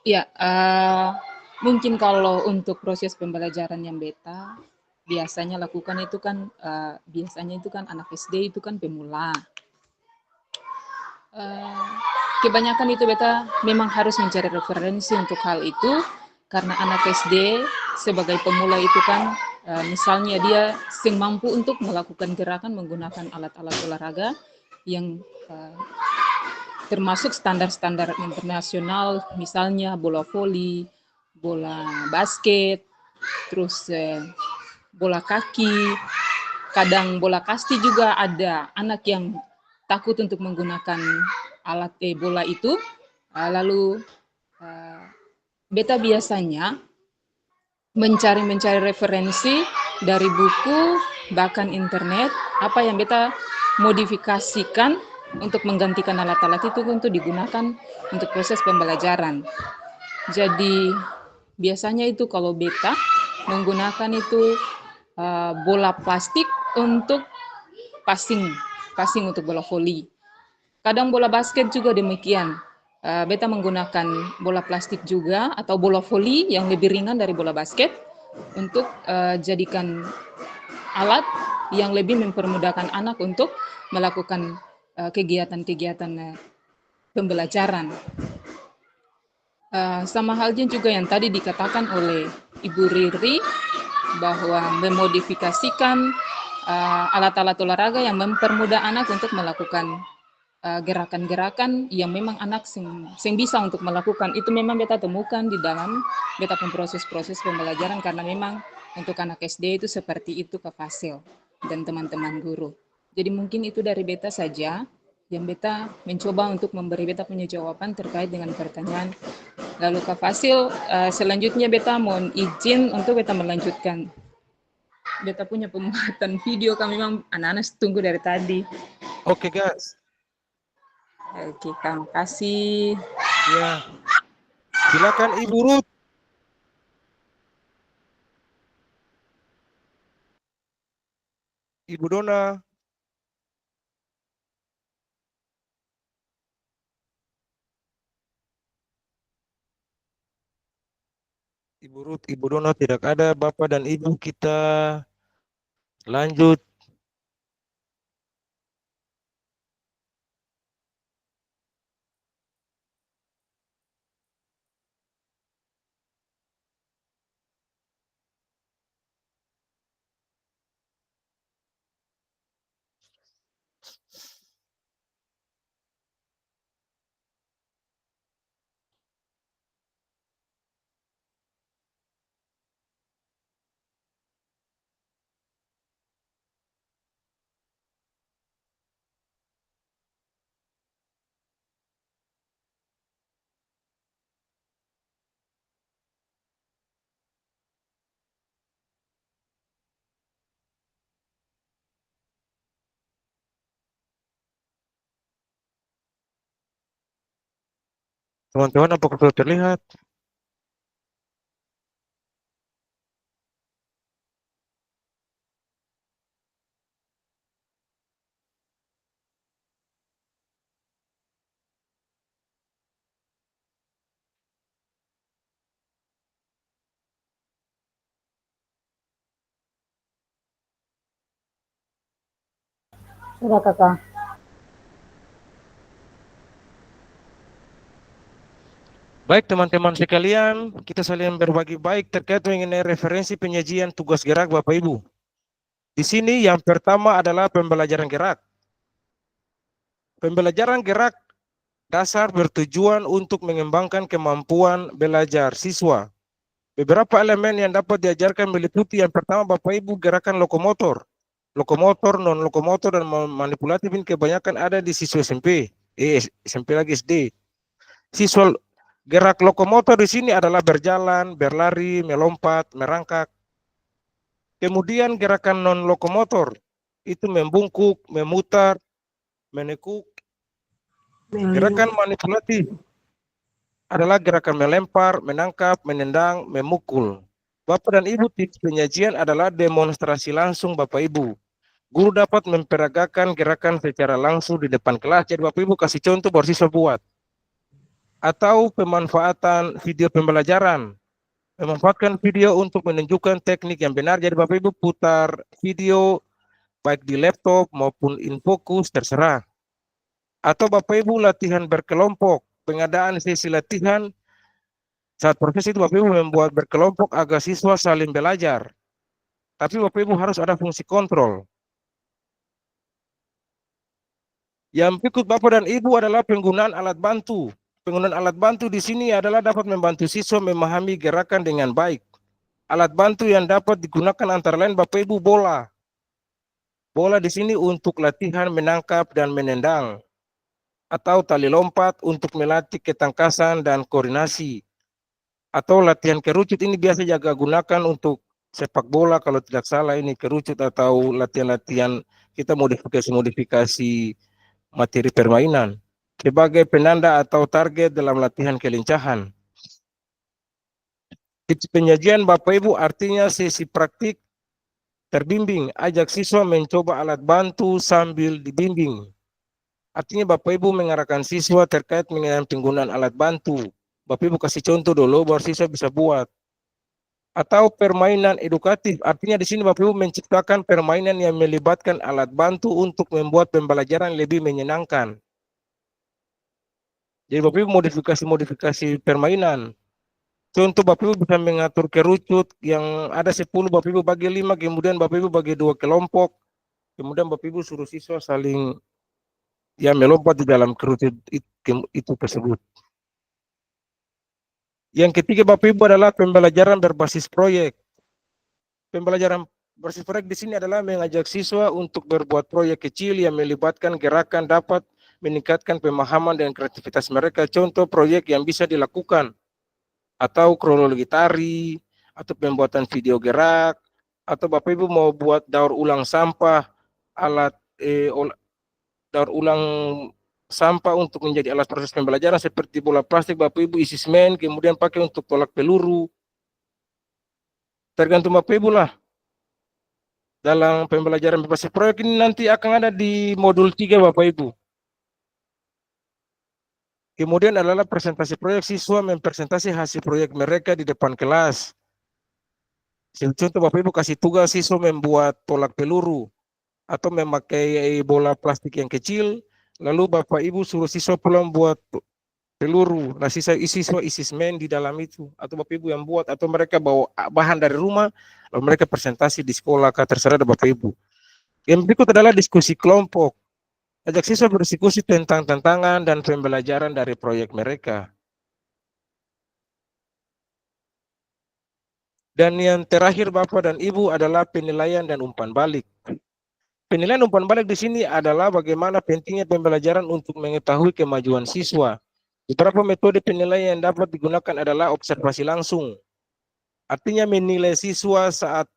Ya, mungkin kalau untuk proses pembelajaran yang beta biasanya lakukan itu kan biasanya itu kan anak SD itu kan pemula. Kebanyakan itu beta memang harus mencari referensi untuk hal itu karena anak SD sebagai pemula itu kan misalnya dia sing mampu untuk melakukan gerakan menggunakan alat-alat olahraga yang termasuk standar-standar internasional, misalnya bola voli, bola basket, terus bola kaki, kadang bola kasti juga ada anak yang takut untuk menggunakan alat bola itu, lalu beta biasanya mencari referensi dari buku, bahkan internet, apa yang beta modifikasikan untuk menggantikan alat-alat itu untuk digunakan untuk proses pembelajaran. Jadi biasanya itu kalau beta menggunakan itu bola plastik untuk passing untuk bola voli. Kadang bola basket juga demikian. Beta menggunakan bola plastik juga atau bola voli yang lebih ringan dari bola basket untuk jadikan alat yang lebih mempermudahkan anak untuk melakukan kegiatan-kegiatan pembelajaran. Sama halnya juga yang tadi dikatakan oleh Ibu Riri bahwa memodifikasikan alat-alat olahraga yang mempermudah anak untuk melakukan gerakan-gerakan yang memang anak sing bisa untuk melakukan. Itu memang beta temukan di dalam beta proses-proses pembelajaran, karena memang untuk anak SD itu seperti itu Kak Fasil dan teman-teman guru. Jadi mungkin itu dari beta saja yang beta mencoba untuk memberi beta punya jawaban terkait dengan pertanyaan. Lalu Kak Fasil, selanjutnya beta mohon izin untuk beta melanjutkan beta punya pembuatan video. Kami memang anak-anak tunggu dari tadi. Oke, guys. Oke, terima kasih. Ya. Silakan Ibu Ruth. Ibu Dona. Ibu Ruth, Ibu Dona tidak ada, Bapak dan Ibu kita lanjut. Teman-teman, apakah sudah terlihat? Sudah Kakak. Baik teman-teman sekalian, kita saling berbagi baik terkait mengenai referensi penyajian tugas gerak Bapak Ibu. Di sini yang pertama adalah pembelajaran gerak. Pembelajaran gerak dasar bertujuan untuk mengembangkan kemampuan belajar siswa. Beberapa elemen yang dapat diajarkan meliputi yang pertama Bapak Ibu gerakan lokomotor. Lokomotor, non-lokomotor, dan manipulatif ini kebanyakan ada di siswa SMP. SMP lagi SD. Siswa gerak lokomotor di sini adalah berjalan, berlari, melompat, merangkak. Kemudian gerakan non-lokomotor itu membungkuk, memutar, menekuk. Gerakan manipulatif adalah gerakan melempar, menangkap, menendang, memukul. Bapak dan Ibu, tips penyajian adalah demonstrasi langsung Bapak Ibu. Guru dapat memperagakan gerakan secara langsung di depan kelas. Jadi Bapak Ibu kasih contoh baru siswa buat. Atau pemanfaatan video pembelajaran. Memanfaatkan video untuk menunjukkan teknik yang benar. Jadi Bapak Ibu putar video baik di laptop maupun infocus, terserah. Atau Bapak Ibu latihan berkelompok. Pengadaan sesi latihan. Saat proses itu Bapak Ibu membuat berkelompok agar siswa saling belajar. Tapi Bapak Ibu harus ada fungsi kontrol. Yang berikut Bapak dan Ibu adalah penggunaan alat bantu. Penggunaan alat bantu di sini adalah dapat membantu siswa memahami gerakan dengan baik. Alat bantu yang dapat digunakan antara lain Bapak Ibu bola. Bola di sini untuk latihan menangkap dan menendang. Atau tali lompat untuk melatih ketangkasan dan koordinasi. Atau latihan kerucut ini biasa jaga gunakan untuk sepak bola kalau tidak salah ini kerucut atau latihan-latihan kita modifikasi materi permainan sebagai penanda atau target dalam latihan kelincahan. Penyajian Bapak Ibu artinya sesi praktik terbimbing, ajak siswa mencoba alat bantu sambil dibimbing. Artinya Bapak Ibu mengarahkan siswa terkait dengan penggunaan alat bantu. Bapak Ibu kasih contoh dulu baru siswa bisa buat. Atau permainan edukatif, artinya di sini Bapak Ibu menciptakan permainan yang melibatkan alat bantu untuk membuat pembelajaran lebih menyenangkan. Jadi Bapak Ibu modifikasi permainan. Contoh Bapak Ibu bisa mengatur kerucut yang ada 10, Bapak Ibu bagi 5, kemudian Bapak Ibu bagi 2 kelompok. Kemudian Bapak Ibu suruh siswa saling melompat di dalam kerucut itu tersebut. Yang ketiga Bapak Ibu adalah pembelajaran berbasis proyek. Pembelajaran berbasis proyek di sini adalah mengajak siswa untuk berbuat proyek kecil yang melibatkan gerakan dapat meningkatkan pemahaman dan kreativitas mereka. Contoh proyek yang bisa dilakukan atau kronologi tari, atau pembuatan video gerak, atau Bapak Ibu mau buat daur ulang sampah, alat daur ulang sampah untuk menjadi alat proses pembelajaran seperti bola plastik, Bapak Ibu isi semen, kemudian pakai untuk tolak peluru. Tergantung Bapak Ibu lah. Dalam pembelajaran berbasis proyek ini nanti akan ada di modul 3 Bapak Ibu. Kemudian adalah presentasi proyek, siswa mempresentasi hasil proyek mereka di depan kelas. Contoh Bapak Ibu kasih tugas siswa membuat tolak peluru atau memakai bola plastik yang kecil, lalu Bapak Ibu suruh siswa pulang buat peluru. Nah siswa isi semen di dalam itu, atau Bapak Ibu yang buat, atau mereka bawa bahan dari rumah, lalu mereka presentasi di sekolah, terserah Bapak Ibu. Yang berikut adalah diskusi kelompok. Ajak siswa berdiskusi tentang tantangan dan pembelajaran dari proyek mereka. Dan yang terakhir Bapak dan Ibu adalah penilaian dan umpan balik. Penilaian umpan balik di sini adalah bagaimana pentingnya pembelajaran untuk mengetahui kemajuan siswa. Beberapa metode penilaian yang dapat digunakan adalah observasi langsung. Artinya menilai siswa saat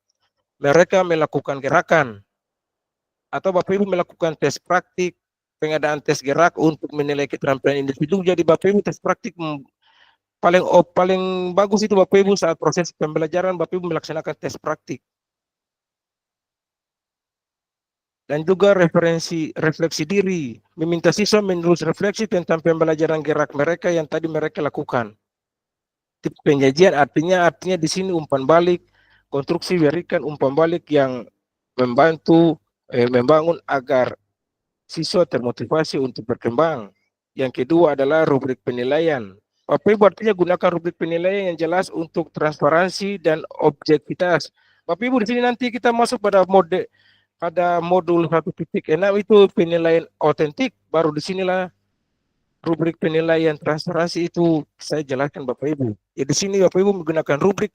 mereka melakukan gerakan. Atau Bapak Ibu melakukan tes praktik, pengadaan tes gerak untuk menilai keterampilan individu. Jadi Bapak Ibu tes praktik paling bagus itu Bapak Ibu saat proses pembelajaran Bapak Ibu melaksanakan tes praktik. Dan juga refleksi diri, meminta siswa menulis refleksi tentang pembelajaran gerak mereka yang tadi mereka lakukan. Tip penyajian artinya di sini umpan balik, konstruksi berikan umpan balik yang membantu membangun agar siswa termotivasi untuk berkembang. Yang kedua adalah rubrik penilaian. Bapak Ibu artinya gunakan rubrik penilaian yang jelas untuk transparansi dan objektivitas. Bapak Ibu di sini nanti kita masuk pada modul 1.6 itu penilaian otentik, baru di sinilah rubrik penilaian transparansi itu saya jelaskan Bapak Ibu. Ya di sini Bapak Ibu menggunakan rubrik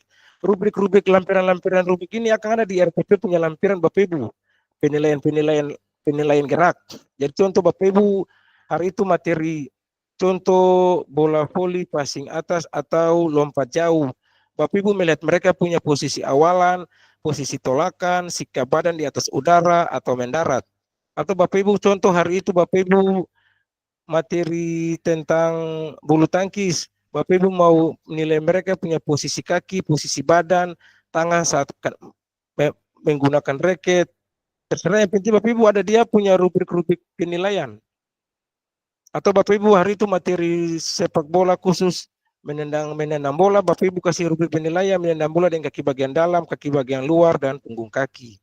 lampiran rubrik ini akan ada di RPP punya lampiran Bapak Ibu. Penilaian gerak. Jadi contoh Bapak Ibu hari itu materi contoh bola voli, passing atas atau lompat jauh. Bapak Ibu melihat mereka punya posisi awalan, posisi tolakan, sikap badan di atas udara atau mendarat. Atau Bapak Ibu contoh hari itu Bapak Ibu materi tentang bulu tangkis. Bapak Ibu mau menilai mereka punya posisi kaki, posisi badan, tangan saat menggunakan raket. Terserah, yang penting Bapak Ibu ada dia punya rubrik-rubrik penilaian. Atau Bapak Ibu hari itu materi sepak bola khusus menendang bola, Bapak Ibu kasih rubrik penilaian menendang bola dengan kaki bagian dalam, kaki bagian luar, dan punggung kaki.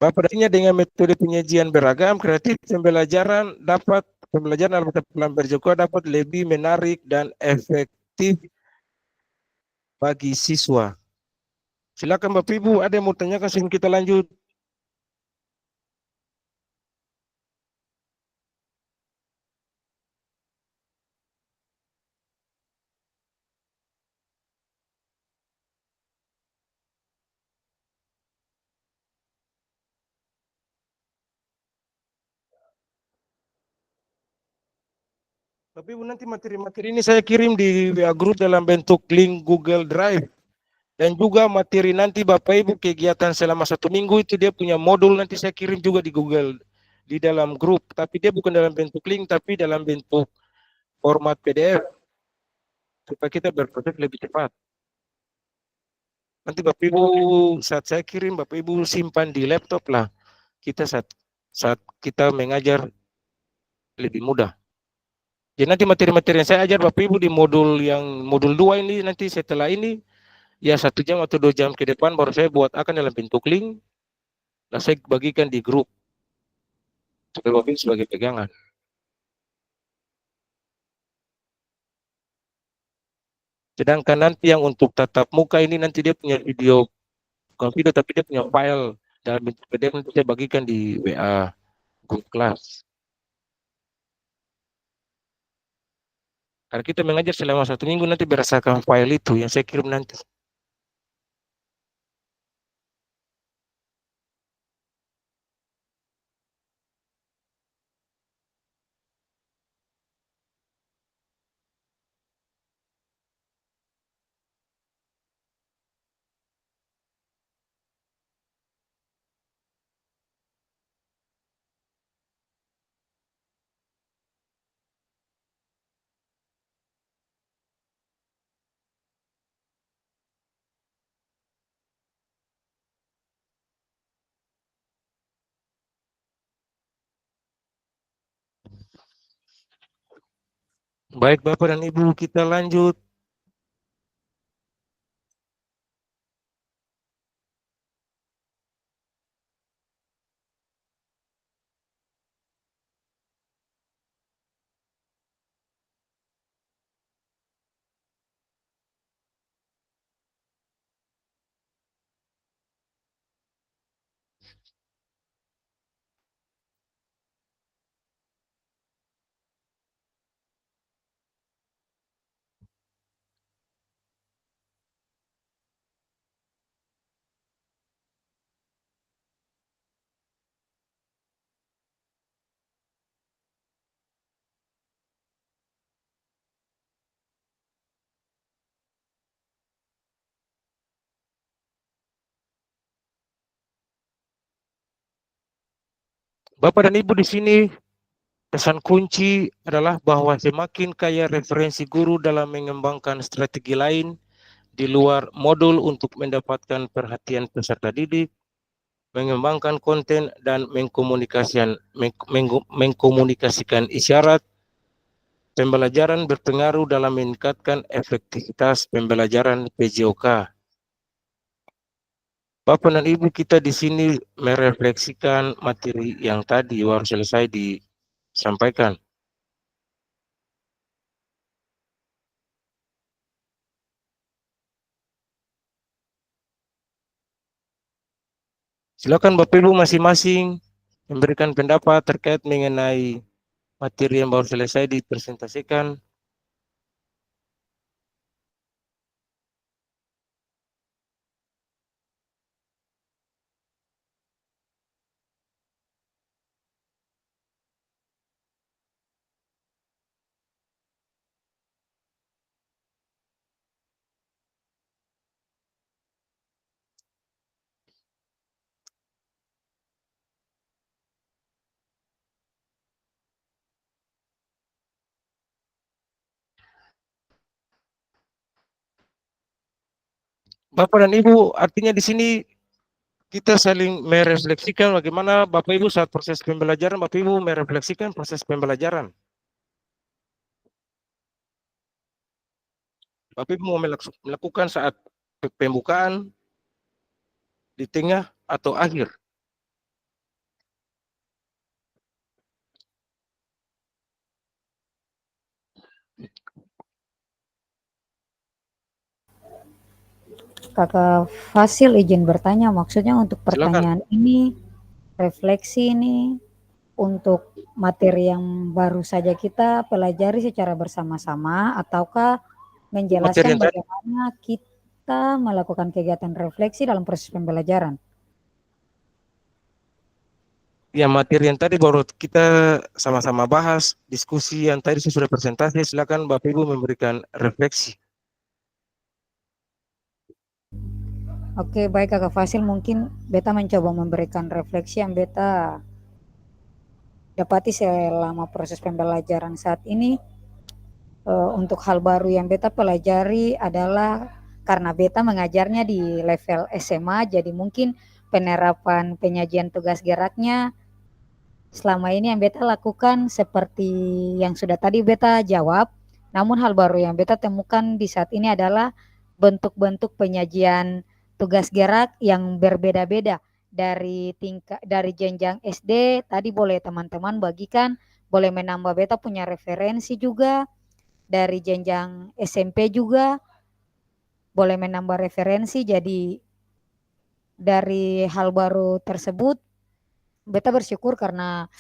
Bapak artinya dengan metode penyajian beragam, kreatif, pembelajaran dalam pelajaran berjokoa dapat lebih menarik dan efektif bagi siswa. Silakan Bapak Ibu, ada yang mau tanyakan sebelum kita lanjut? Tapi Ibu nanti materi-materi ini saya kirim di WA Group dalam bentuk link Google Drive. Dan juga materi nanti Bapak Ibu kegiatan selama 1 minggu itu dia punya modul nanti saya kirim juga di Google di dalam grup. Tapi dia bukan dalam bentuk link tapi dalam bentuk format PDF supaya kita berproses lebih cepat. Nanti Bapak Ibu saat saya kirim Bapak Ibu simpan di laptop lah. Kita saat kita mengajar lebih mudah. Jadi nanti materi-materi yang saya ajar Bapak Ibu di modul 2 ini nanti setelah ini ya 1 jam atau 2 jam ke depan baru saya buat akan dalam bentuk link. Lalu saya bagikan di grup supaya Bapak Ibu sebagai pegangan. Sedangkan nanti yang untuk tatap muka ini nanti dia punya video, bukan video tapi dia punya file dalam bentuk PDF nanti saya bagikan di WA grup kelas. Karena kita mengajar selama 1 minggu nanti berdasarkan file itu yang saya kirim nanti. Baik Bapak dan Ibu, kita lanjut. Bapak dan Ibu di sini pesan kunci adalah bahwa semakin kaya referensi guru dalam mengembangkan strategi lain di luar modul untuk mendapatkan perhatian peserta didik, mengembangkan konten dan mengkomunikasikan isyarat, pembelajaran berpengaruh dalam meningkatkan efektivitas pembelajaran PJOK. Bapak dan Ibu kita di sini merefleksikan materi yang tadi baru selesai disampaikan. Silakan Bapak Ibu masing-masing memberikan pendapat terkait mengenai materi yang baru selesai dipresentasikan. Bapak dan Ibu, artinya di sini kita saling merefleksikan bagaimana Bapak Ibu saat proses pembelajaran, Bapak Ibu merefleksikan proses pembelajaran. Bapak Ibu mau melakukan saat pembukaan, di tengah, atau akhir. Kakak Fasil izin bertanya, maksudnya untuk Silakan. pertanyaan ini, refleksi ini, untuk materi yang baru saja kita pelajari secara bersama-sama, ataukah menjelaskan yang tadi. bagaimana kita melakukan kegiatan refleksi dalam proses pembelajaran? Ya, materi yang tadi baru kita sama-sama bahas, diskusi yang tadi saya sudah presentasi, silakan Bapak Ibu memberikan refleksi. Oke, baik Kakak Fasil, mungkin beta mencoba memberikan refleksi yang beta dapati selama proses pembelajaran saat ini. Untuk hal baru yang beta pelajari adalah karena beta mengajarnya di level SMA, jadi mungkin penerapan penyajian tugas geraknya selama ini yang beta lakukan seperti yang sudah tadi beta jawab, namun hal baru yang beta temukan di saat ini adalah bentuk-bentuk penyajian tugas gerak yang berbeda-beda dari jenjang SD. Tadi boleh teman-teman bagikan, boleh menambah beta punya referensi juga. Dari jenjang SMP juga boleh menambah referensi. Jadi dari hal baru tersebut beta bersyukur karena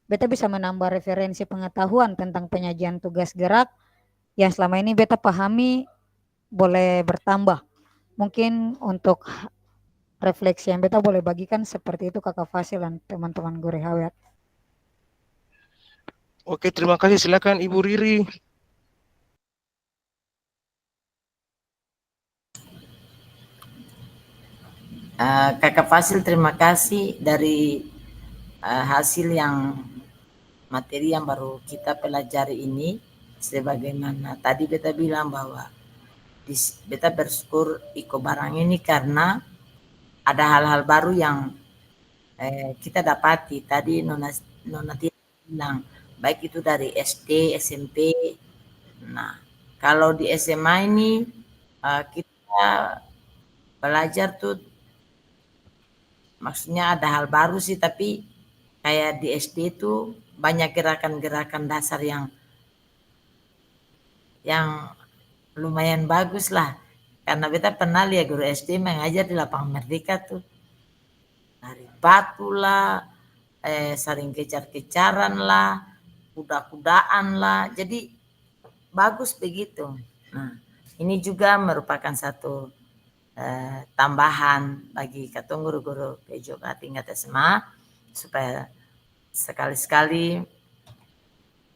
beta bisa menambah referensi pengetahuan tentang penyajian tugas gerak yang selama ini beta pahami boleh bertambah. Mungkin untuk refleksi yang beta boleh bagikan seperti itu Kakak Fasil dan teman-teman Guru Hawat. Oke, terima kasih. Silakan Ibu Riri. Kakak Fasil, terima kasih dari hasil yang materi yang baru kita pelajari ini. Sebagaimana tadi beta bilang bahwa beta bersyukur iko barang ini karena ada hal-hal baru yang kita dapati. Tadi Nona bilang baik itu dari SD, SMP. Nah, kalau di SMA ini kita belajar tuh maksudnya ada hal baru sih, tapi kayak di SD itu banyak gerakan-gerakan dasar yang lumayan bagus lah. Karena beta pernah lihat guru SD mengajar di lapangan Merdeka tuh. Dari batu lah, saling kejar-kejaran lah, kuda-kudaan lah. Jadi bagus begitu. Nah, ini juga merupakan satu tambahan bagi katong guru-guru PJOK tingkat SMA supaya sekali-sekali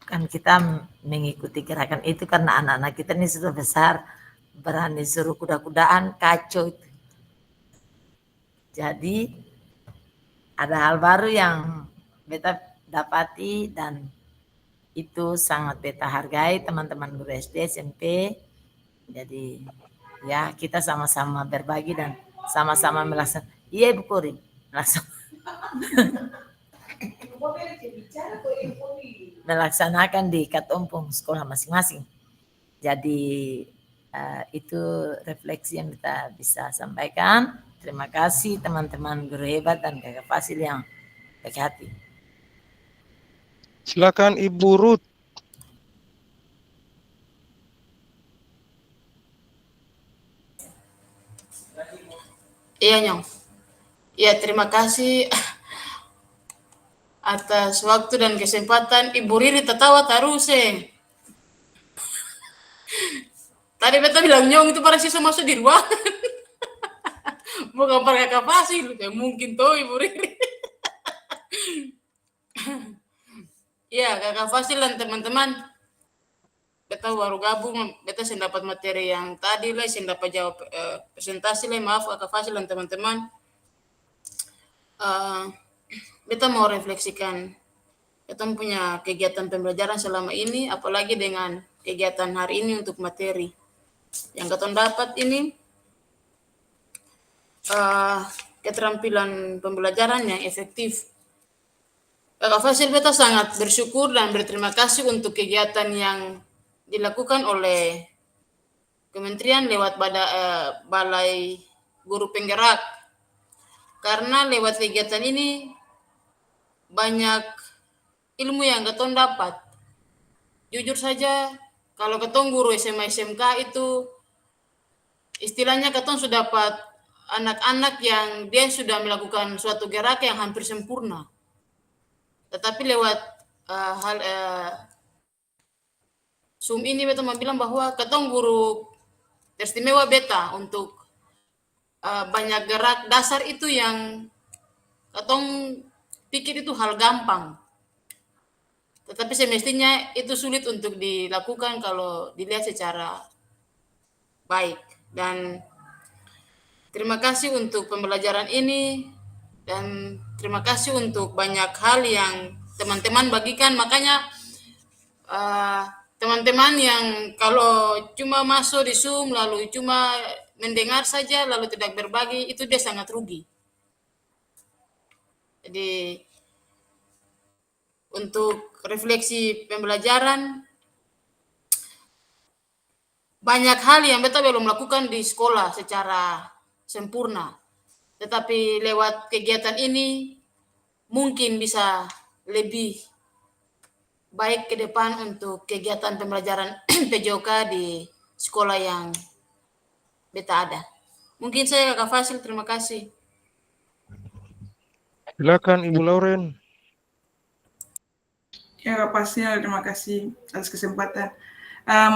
kan kita mengikuti gerakan itu karena anak-anak kita ini sudah besar, berani suruh kuda-kudaan kacau itu. Jadi ada hal baru yang beta dapati dan itu sangat beta hargai teman-teman guru SD, SMP. Jadi ya kita sama-sama berbagi dan sama-sama melaksanakan. Iya Ibu Kori, melaksanakan di katompong sekolah masing-masing. Jadi itu refleksi yang kita bisa sampaikan. Terima kasih teman-teman guru hebat dan Kakak Fasil yang baik hati. Silakan Ibu Ruth. Iya Nyong. Ya terima kasih atas waktu dan kesempatan. Ibu Riri tertawa terus Tadi beta bilang Nyong itu para siswa masuk di ruangan. Bukan para Kakak Fasil. Ya mungkin tuh Ibu Riri. Ya Kakak Fasil dan teman-teman. Beta baru gabung, beta sen dapat materi yang tadi lah, sen dapat jawab presentasi lah, maaf Kakak Fasil dan teman-teman. Beta mau refleksikan, beta punya kegiatan pembelajaran selama ini, apalagi dengan kegiatan hari ini untuk materi. Yang katong dapat ini, keterampilan pembelajaran yang efektif. Kakak Fasil, beta sangat bersyukur dan berterima kasih untuk kegiatan yang dilakukan oleh Kementerian lewat Balai Guru Penggerak. Karena lewat kegiatan ini banyak ilmu yang katong dapat. Jujur saja, kalau katong guru SMA SMK itu istilahnya katong sudah dapat anak-anak yang dia sudah melakukan suatu gerak yang hampir sempurna. Tetapi lewat Zoom ini beta mau bilang bahwa katong guru teristimewa beta untuk banyak gerak dasar itu yang katong pikir itu hal gampang. Tetapi semestinya itu sulit untuk dilakukan kalau dilihat secara baik. Dan terima kasih untuk pembelajaran ini, dan terima kasih untuk banyak hal yang teman-teman bagikan. Makanya teman-teman yang kalau cuma masuk di Zoom lalu cuma mendengar saja lalu tidak berbagi, itu dia sangat rugi. Jadi untuk refleksi pembelajaran, banyak hal yang beta belum lakukan di sekolah secara sempurna. Tetapi lewat kegiatan ini mungkin bisa lebih baik ke depan untuk kegiatan pembelajaran PJOK di sekolah yang beta ada. Mungkin saya Kakak Fasil, terima kasih. Silakan Ibu Lauren. Ya Kak Fasil, terima kasih atas kesempatan.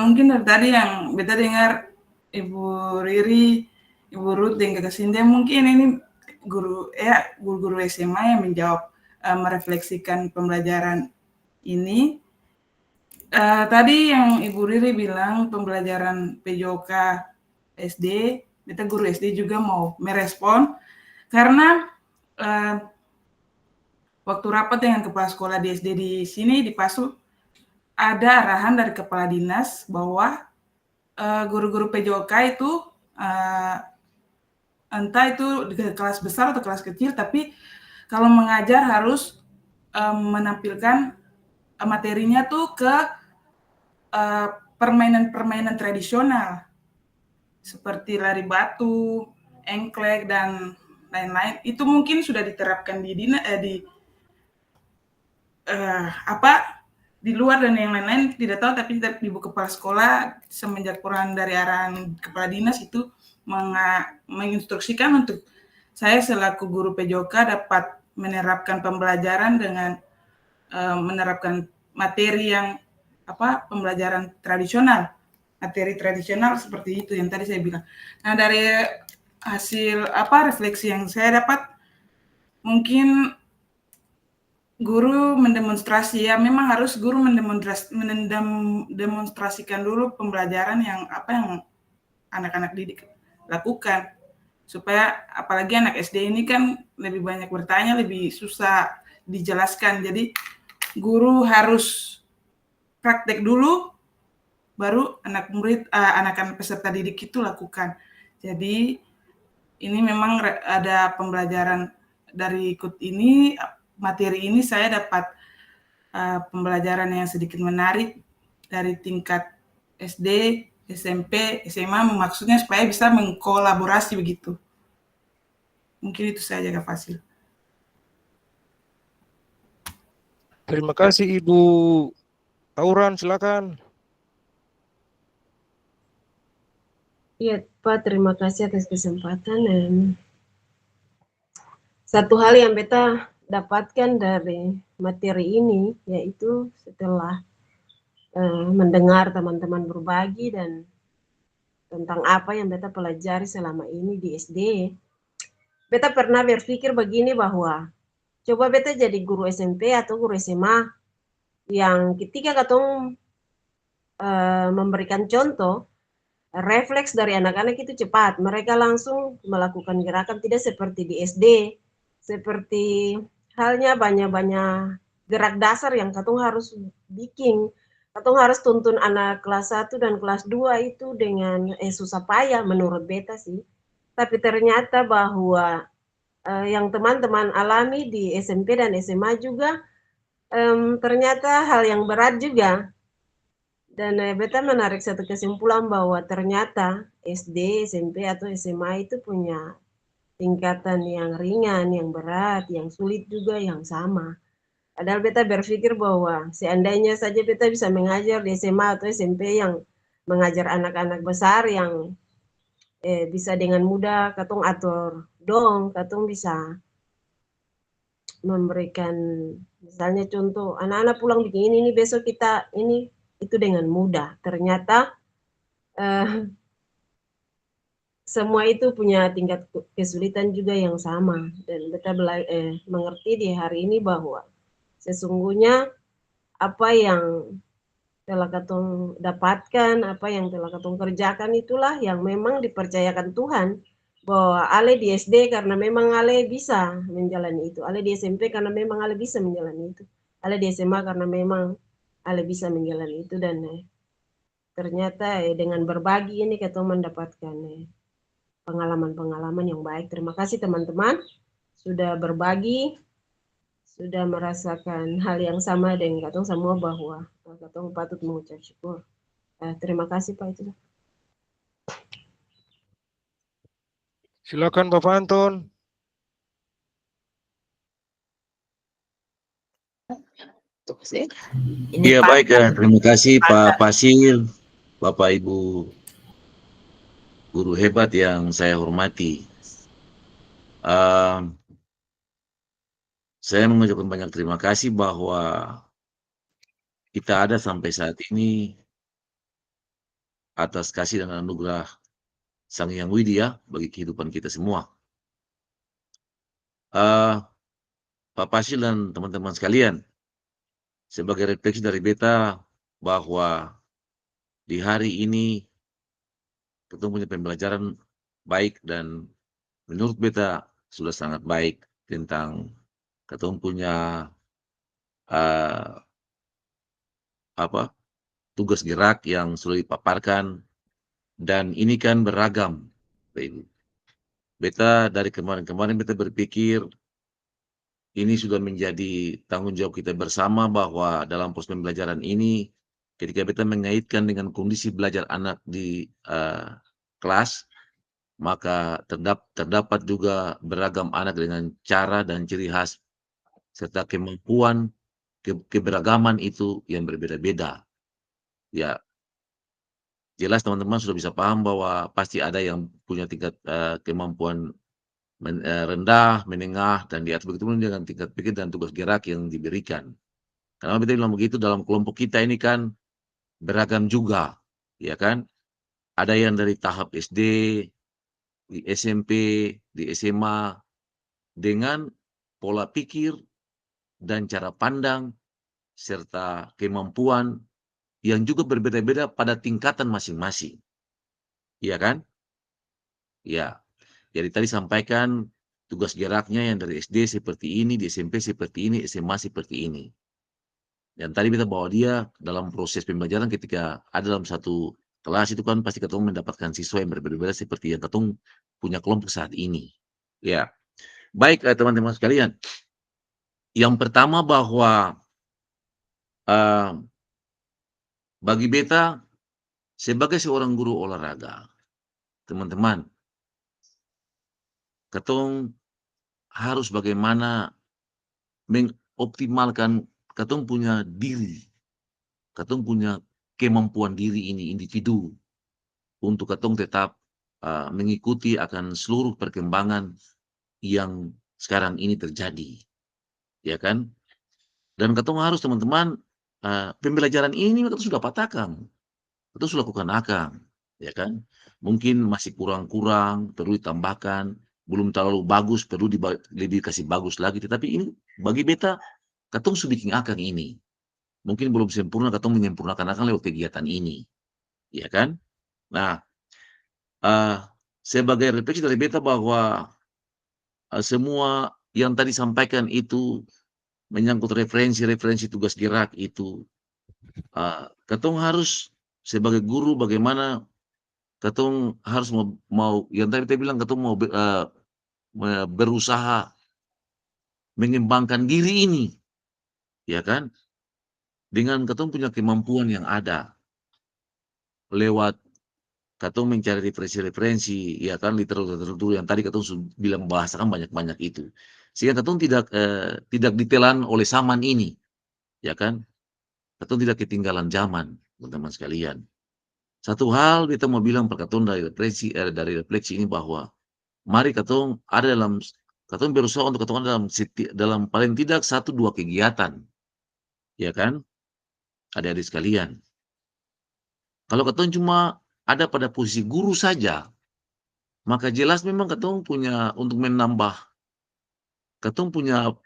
Mungkin dari tadi yang beta dengar Ibu Riri, Ibu Ruth dan Kakak Sindia, mungkin ini guru-guru SMA yang menjawab, merefleksikan pembelajaran ini. Tadi yang Ibu Riri bilang pembelajaran PJOK SD, beta guru SD juga mau merespon karena waktu rapat dengan kepala sekolah di SD di sini di Pasu, ada arahan dari kepala dinas bahwa guru-guru PJOK itu entah itu di kelas besar atau kelas kecil, tapi kalau mengajar harus menampilkan materinya tuh ke permainan-permainan tradisional seperti lari batu, engklek dan lain-lain. Itu mungkin sudah diterapkan di di luar dan yang lain-lain tidak tahu, tapi Ibu Kepala Sekolah semenjak peran dari arahan Kepala Dinas itu menginstruksikan untuk saya selaku guru PJOK dapat menerapkan pembelajaran dengan menerapkan materi yang pembelajaran tradisional, materi tradisional seperti itu yang tadi saya bilang. Nah, dari hasil refleksi yang saya dapat, mungkin guru mendemonstrasi, ya memang harus guru mendemonstrasikan dulu pembelajaran yang yang anak-anak didik lakukan, supaya apalagi anak SD ini kan lebih banyak bertanya, lebih susah dijelaskan. Jadi guru harus praktek dulu, baru anak-anak peserta didik itu lakukan. Jadi ini memang ada pembelajaran dari ikut ini, materi ini saya dapat pembelajaran yang sedikit menarik dari tingkat SD, SMP, SMA, maksudnya supaya bisa mengkolaborasi begitu. Mungkin itu saja Kak Fasil. Terima kasih Ibu Auran, silakan. Iya Pak, terima kasih atas kesempatan. Dan satu hal yang beta dapatkan dari materi ini, yaitu setelah mendengar teman-teman berbagi dan tentang apa yang beta pelajari selama ini di SD, beta pernah berpikir begini bahwa coba beta jadi guru SMP atau guru SMA yang ketika katong memberikan contoh, refleks dari anak-anak itu cepat, mereka langsung melakukan gerakan, tidak seperti di SD, seperti halnya banyak-banyak gerak dasar yang katong harus bikin. Katong harus tuntun anak kelas 1 dan kelas 2 itu dengan susah payah menurut beta sih. Tapi ternyata bahwa yang teman-teman alami di SMP dan SMA juga ternyata hal yang berat juga. Dan beta menarik satu kesimpulan bahwa ternyata SD, SMP atau SMA itu punya tingkatan yang ringan, yang berat, yang sulit juga, yang sama. Padahal beta berpikir bahwa seandainya saja beta bisa mengajar di SMA atau SMP yang mengajar anak-anak besar yang bisa dengan mudah katong atur dong, katong bisa memberikan misalnya contoh, anak-anak pulang begini ini besok kita ini itu dengan mudah. Ternyata semua itu punya tingkat kesulitan juga yang sama, dan beta mengerti di hari ini bahwa sesungguhnya apa yang telah katong dapatkan, apa yang telah katong kerjakan itulah yang memang dipercayakan Tuhan, bahwa Ale di SD karena memang Ale bisa menjalani itu, Ale di SMP karena memang Ale bisa menjalani itu, Ale di SMA karena memang Ale bisa menjalani itu, dan ternyata dengan berbagi ini katong mendapatkan pengalaman-pengalaman yang baik. Terima kasih teman-teman sudah berbagi, sudah merasakan hal yang sama dengan katong semua, bahwa katong patut mengucap syukur. Terima kasih Pak itu. Silakan Bapak Anton. Iya baik, terima kasih Pak Pasil, Bapak Ibu guru hebat yang saya hormati. Saya mengucapkan banyak terima kasih bahwa kita ada sampai saat ini atas kasih dan anugerah Sang Hyang Widi ya bagi kehidupan kita semua. Pak Pasil dan teman-teman sekalian, sebagai refleksi dari beta bahwa di hari ini kita punya pembelajaran baik, dan menurut beta sudah sangat baik tentang kita punya tugas gerak yang sudah dipaparkan, dan ini kan beragam. Beta dari kemarin-kemarin beta berpikir ini sudah menjadi tanggung jawab kita bersama, bahwa dalam proses pembelajaran ini ketika beta mengaitkan dengan kondisi belajar anak di kelas, maka terdapat juga beragam anak dengan cara dan ciri khas serta kemampuan keberagaman itu yang berbeda-beda. Ya, jelas teman-teman sudah bisa paham bahwa pasti ada yang punya tingkat kemampuan rendah, menengah, dan di atas, begitu pun dengan tingkat pikir dan tugas gerak yang diberikan. Karena kita bilang begitu, dalam kelompok kita ini kan beragam juga, ya kan? Ada yang dari tahap SD, di SMP, di SMA, dengan pola pikir dan cara pandang serta kemampuan yang juga berbeda-beda pada tingkatan masing-masing. Iya kan? Ya. Jadi tadi sampaikan tugas geraknya yang dari SD seperti ini, di SMP seperti ini, SMA seperti ini. Dan tadi kita bawa dia dalam proses pembelajaran ketika ada dalam satu kelas itu kan pasti ketemu mendapatkan siswa yang berbeda-beda seperti yang ketemu punya kelompok saat ini. Ya. Baik teman-teman sekalian. Yang pertama bahwa bagi beta sebagai seorang guru olahraga, teman-teman, ketong harus bagaimana mengoptimalkan ketong punya diri, ketong punya kemampuan diri ini individu untuk ketong tetap mengikuti akan seluruh perkembangan yang sekarang ini terjadi, ya kan? Dan ketong harus teman-teman pembelajaran ini ketong sudah patahkan, ketong sudah lakukan akang, ya kan? Mungkin masih kurang-kurang, perlu ditambahkan, belum terlalu bagus, perlu lebih kasih bagus lagi. Tetapi ini bagi beta, ketong sudah bikin akang ini. Mungkin belum sempurna, ketong menyempurnakan akang lewat kegiatan ini, ya kan? Nah, sebagai refleksi dari beta bahwa semua yang tadi sampaikan itu menyangkut referensi tugas gerak itu, ketong harus sebagai guru bagaimana ketong harus mau yang tadi kita bilang ketong mau berusaha mengembangkan diri ini, ya kan? Dengan ketong punya kemampuan yang ada lewat ketong mencari referensi, ya kan, literatur yang tadi ketong bilang bahasakan banyak-banyak itu, sehingga ketong tidak ditelan oleh zaman ini, ya kan? Ketong tidak ketinggalan zaman, teman-teman sekalian. Satu hal kita mau bilang perkataan dari refleksi ini bahwa mari ketong ada dalam ketong berusaha untuk ketong dalam paling tidak 1-2 kegiatan, ya kan? Adik-adik sekalian. Kalau ketong cuma ada pada posisi guru saja, maka jelas memang katong punya untuk menambah, katong punya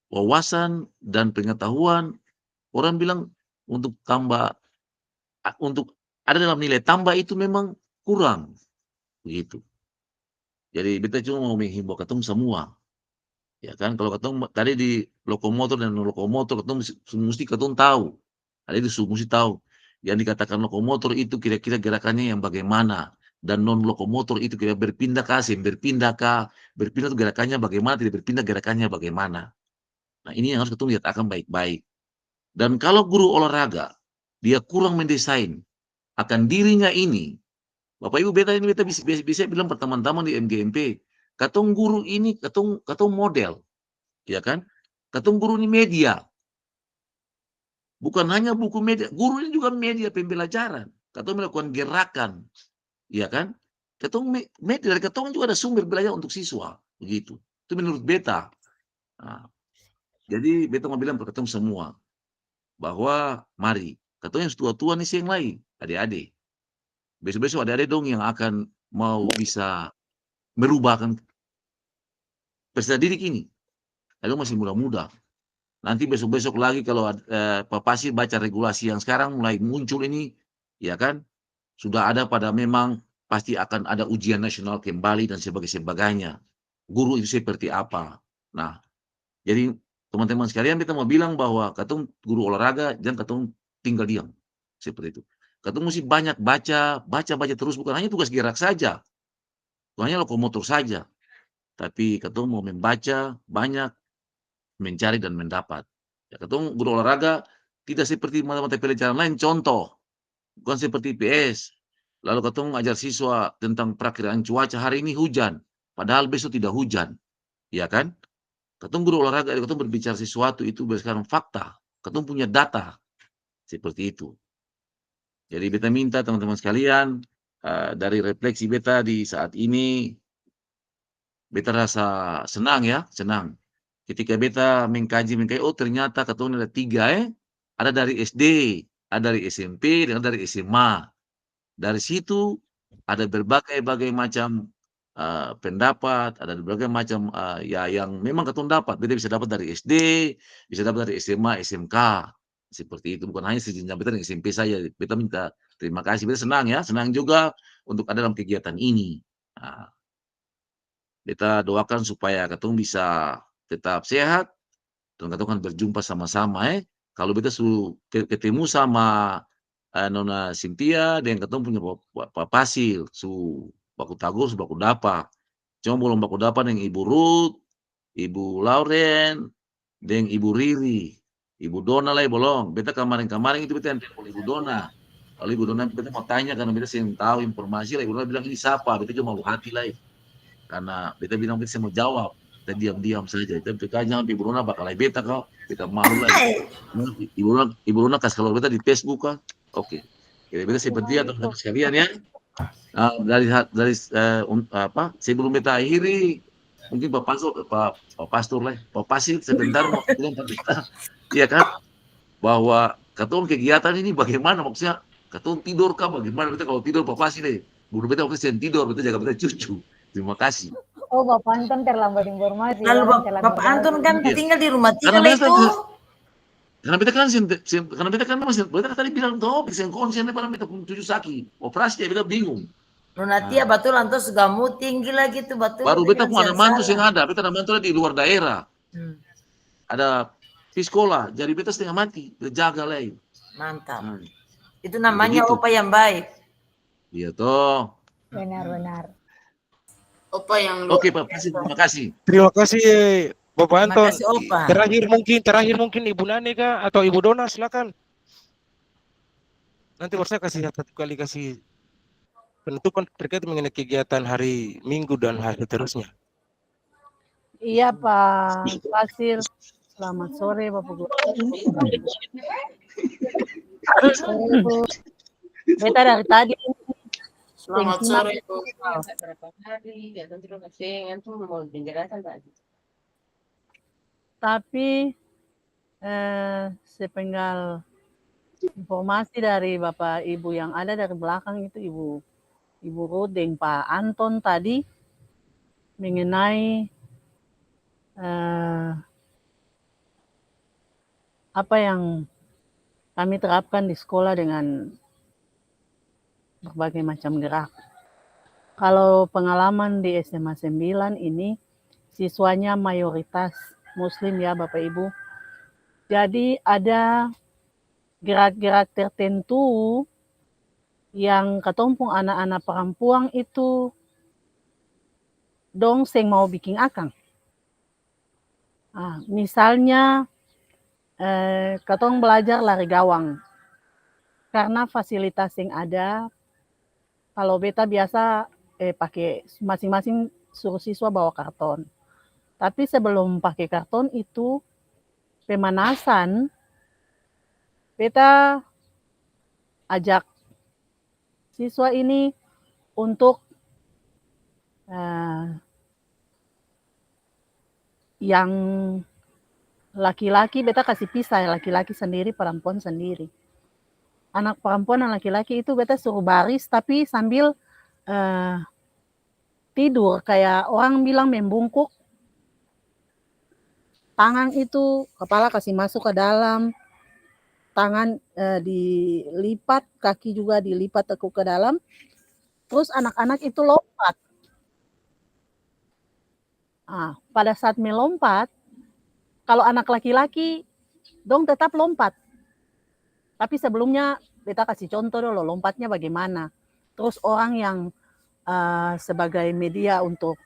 wawasan dan pengetahuan. Orang bilang untuk tambah, untuk ada dalam nilai tambah itu memang kurang, begitu. Jadi beta cuma mau menghimbau katong semua, ya kan, kalau katong tadi di lokomotor dan non-lokomotor katong musti katong tahu, ada itu musti tahu, yang dikatakan lokomotor itu kira-kira gerakannya yang bagaimana, dan non-lokomotor itu kira berpindah kah, berpindah kah, berpindah itu gerakannya bagaimana, tidak berpindah gerakannya bagaimana. Nah, ini yang harus katong lihat akan baik-baik. Dan kalau guru olahraga, dia kurang mendesain akan dirinya ini, Bapak Ibu beta ini beta bisa bilang pertemuan-teman di MGMP, katong guru ini katong model, ya kan? Katong guru ini media. Bukan hanya buku media, guru ini juga media pembelajaran. Katong melakukan gerakan, ya kan? Katong media dari katong juga ada sumber belajar untuk siswa, begitu. Itu menurut beta. Nah, jadi beta mau bilang ke katong semua bahwa mari, katong yang tua-tua nih yang lain, adik-adik. Besok-besok adik-adik dong yang akan mau bisa merubahkan peserta didik ini. Lalu masih muda-muda. Nanti besok-besok lagi kalau Pak Pasir baca regulasi yang sekarang mulai muncul ini, ya kan, sudah ada pada memang pasti akan ada ujian nasional kembali dan sebagainya. Guru itu seperti apa. Nah, jadi teman-teman sekalian kita mau bilang bahwa katong guru olahraga jangan katong tinggal diam. Seperti itu. Katong mesti banyak baca terus, bukan hanya tugas gerak saja. Bukan hanya lokomotor saja. Tapi katong mau membaca banyak, mencari dan mendapat. Ya, katong guru olahraga tidak seperti mata-mata pelajaran lain, contoh, bukan seperti IPS. Lalu katong ajar siswa tentang perakiraan cuaca, hari ini hujan, padahal besok tidak hujan, ya kan? Katong guru olahraga, katong berbicara sesuatu itu berdasarkan fakta, katong punya data, seperti itu. Jadi beta minta teman-teman sekalian, dari refleksi beta di saat ini, beta rasa senang ya, senang. Ketika beta mengkaji, oh ternyata katong ada 3 ada dari SD, ada dari SMP, dan ada dari SMA. Dari situ ada berbagai macam pendapat, ada berbagai macam ya yang memang katong dapat. Beta bisa dapat dari SD, bisa dapat dari SMA, SMK. Seperti itu, bukan hanya sejenjang beta dengan SMP saja. Beta minta terima kasih, beta senang ya, senang juga untuk ada dalam kegiatan ini. Nah, beta doakan supaya katong bisa tetap sehat, dan katong akan berjumpa sama-sama kalau beta ketemu sama Nona Cynthia dan katong punya Pak Pasil baku tagur baku dapa. Cuma belum baku dapa dengan Ibu Ruth, Ibu Lauren, dan Ibu Riri. Ibu Dona lah belum. Beta kemarin itu beta yang telepon Ibu Dona. Lalu Ibu Dona beta mau tanya karena beta sih tahu informasi lah. Ibu Dona bilang ini siapa? Beta cuma malu hati lah. Karena beta bilang beta mau jawab. Kita diam-diam saja. Kita bertanya Ibu Dona bakal beta kau. Beta malu lah. Ibu Dona kasih kalau beta di Facebook kan. Oke. Jadi beta seperti teman-teman sekalian ya. Dari sebelum beta akhiri, mungkin Pak Pastor lah, Pak Pasir sebentar mau bilang ke beta, iya kan, bahwa katong kegiatan ini bagaimana, maksudnya katong tidur kah, bagaimana beta kalau tidur Pak Pasir deh, guru beta waktu saya tidur, beta jaga beta cucu. Terima kasih. Oh, Bapak Anton terlambat informasi. Lalu Bapak Anton kan tinggal di rumah tinggal itu. Karena beta kan masih, beta tadi bilang toh, bisa konsen pada beta cucu sakit, operasi beta bingung. Nona Tia betul antos gamu tinggi lagi tuh betul. Baru beta pun ada mantu yang ada, beta ada mantu di luar daerah. Ada di sekolah, jadi beta setengah mati, jaga lagi. Mantap. Itu namanya opa yang baik. Iya toh. Benar. Opa yang Oke, Pak Pasir, terima kasih. Terima kasih Bapak Anton. Terima kasih, Opa. Terakhir mungkin Ibu Nani kah atau Ibu Dona, silakan. Nanti saya kasih satu kali kasih penutupan terkait mengenai kegiatan hari Minggu dan hari terusnya. Iya Pak Pasir. Selamat sore Bapak Guru. Beta dari tadi. Selamat sore Bu. Tapi sepenggal informasi dari Bapak Ibu yang ada dari belakang itu Ibu Ibu Ruth dan Pak Anton tadi mengenai apa yang kami terapkan di sekolah dengan berbagai macam gerak. Kalau pengalaman di SMA 9 ini, siswanya mayoritas Muslim ya Bapak Ibu. Jadi ada gerak-gerak tertentu yang katompong anak-anak perempuan itu dong seng mau bikin akang. Misalnya katong belajar lari gawang. Karena fasilitas yang ada, kalau beta biasa pakai masing-masing suruh siswa bawa karton. Tapi sebelum pakai karton itu pemanasan, beta ajak siswa ini untuk yang laki-laki beta kasih pisah, laki-laki sendiri, perempuan sendiri. Anak perempuan dan laki-laki itu beta suruh baris tapi sambil tidur, kayak orang bilang membungkuk. Tangan itu, kepala kasih masuk ke dalam, tangan dilipat, kaki juga dilipat tekuk ke dalam, terus anak-anak itu lompat. Pada saat melompat, kalau anak laki-laki, dong tetap lompat. Tapi sebelumnya, beta kasih contoh dulu, lompatnya bagaimana. Terus orang yang sebagai media untuk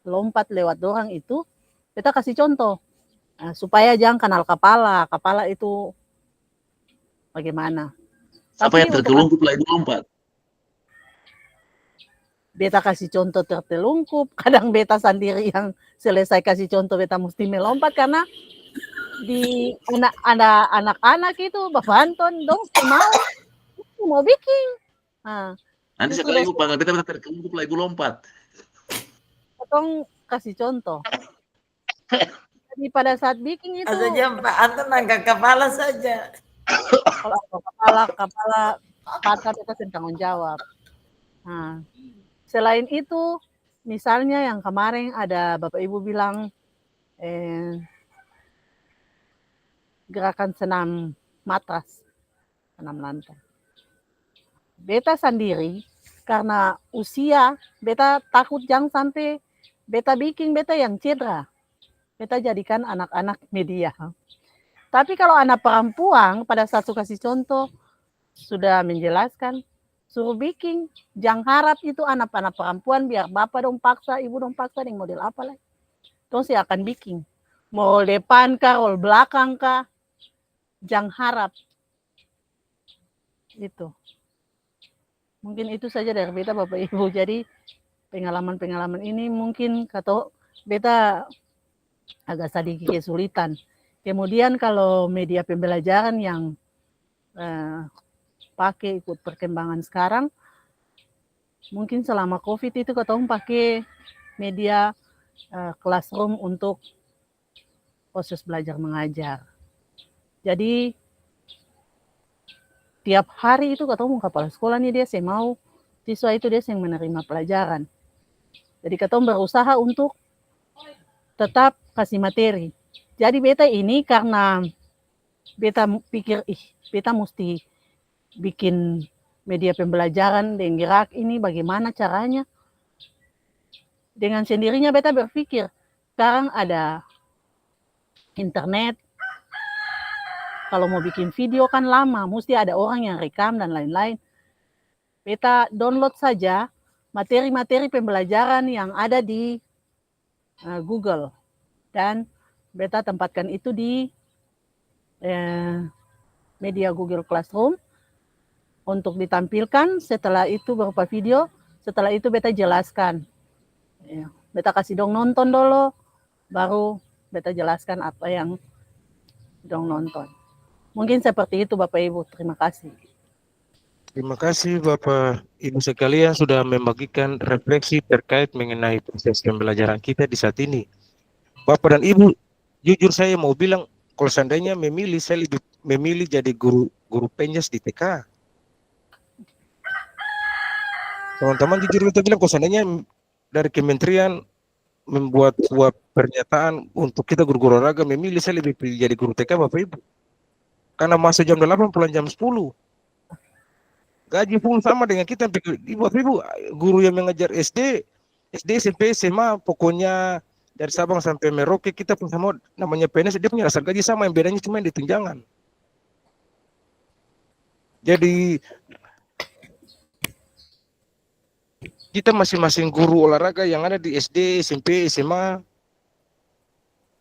lompat lewat dorang itu, beta kasih contoh. Supaya jangan kenal kepala itu bagaimana. Siapa yang tertelungkup lah itu lompat? Beta kasih contoh tertelungkup, kadang beta sendiri yang selesai kasih contoh beta mesti melompat karena di anak-anak itu Bapak Anton dong mau bikin. Nanti sekali ibu panggil beta tertelungkup lah ibu lompat. Potong kasih contoh. Jadi pada saat bikin itu saja Pak Anton angkat kepala saja. Kalau kepala patah beta tanggung jawab. Selain itu, misalnya yang kemarin ada Bapak Ibu bilang gerakan senam matras, senam lantai. Beta sendiri karena usia, beta takut jangan sampai beta bikin beta yang cedera. Beta jadikan anak-anak media. Tapi kalau anak perempuan pada saat kasih contoh sudah menjelaskan, suruh bikin, jangan harap itu anak-anak perempuan biar bapak dong paksa, ibu dong paksa dengan model apa lah. Terus saya akan bikin. Mau roll depan kah, roll belakang kah, jangan harap. Itu. Mungkin itu saja dari beta Bapak Ibu. Jadi pengalaman-pengalaman ini mungkin kata beta agak sedikit kesulitan. Kemudian kalau media pembelajaran yang pakai ikut perkembangan sekarang, mungkin selama COVID itu ketemu pakai media classroom untuk proses belajar mengajar. Jadi tiap hari itu ketemu kepala sekolah nih dia mau siswa itu dia yang menerima pelajaran. Jadi ketemu berusaha untuk tetap kasih materi. Jadi beta ini karena beta pikir beta mesti bikin media pembelajaran dengan gerak ini bagaimana caranya. Dengan sendirinya beta berpikir, sekarang ada internet, kalau mau bikin video kan lama, mesti ada orang yang rekam dan lain-lain. Beta download saja materi-materi pembelajaran yang ada di Google. Dan beta tempatkan itu di media Google Classroom untuk ditampilkan. Setelah itu berupa video, setelah itu beta jelaskan. Beta kasih dong nonton dulu, baru beta jelaskan apa yang dong nonton. Mungkin seperti itu Bapak Ibu, terima kasih. Terima kasih Bapak Ibu sekalian sudah membagikan refleksi terkait mengenai proses pembelajaran kita di saat ini. Bapak dan Ibu, jujur saya mau bilang, kalau seandainya memilih, saya lebih memilih jadi guru penjas di TK. Teman-teman jujur kita bilang, kok seandainya dari kementerian membuat sebuah pernyataan untuk kita guru-guru olahraga memilih, saya lebih pilih jadi guru TK Bapak Ibu. Karena masuk jam 8 pulang jam 10. Gaji pun sama dengan kita. Bapak Ibu, guru yang mengajar SD, SMP, SMA, pokoknya dari Sabang sampai Merauke, kita pun sama namanya PNS, dia punya rasa gaji sama, yang bedanya cuma di tunjangan. Jadi kita masing-masing guru olahraga yang ada di SD, SMP, SMA,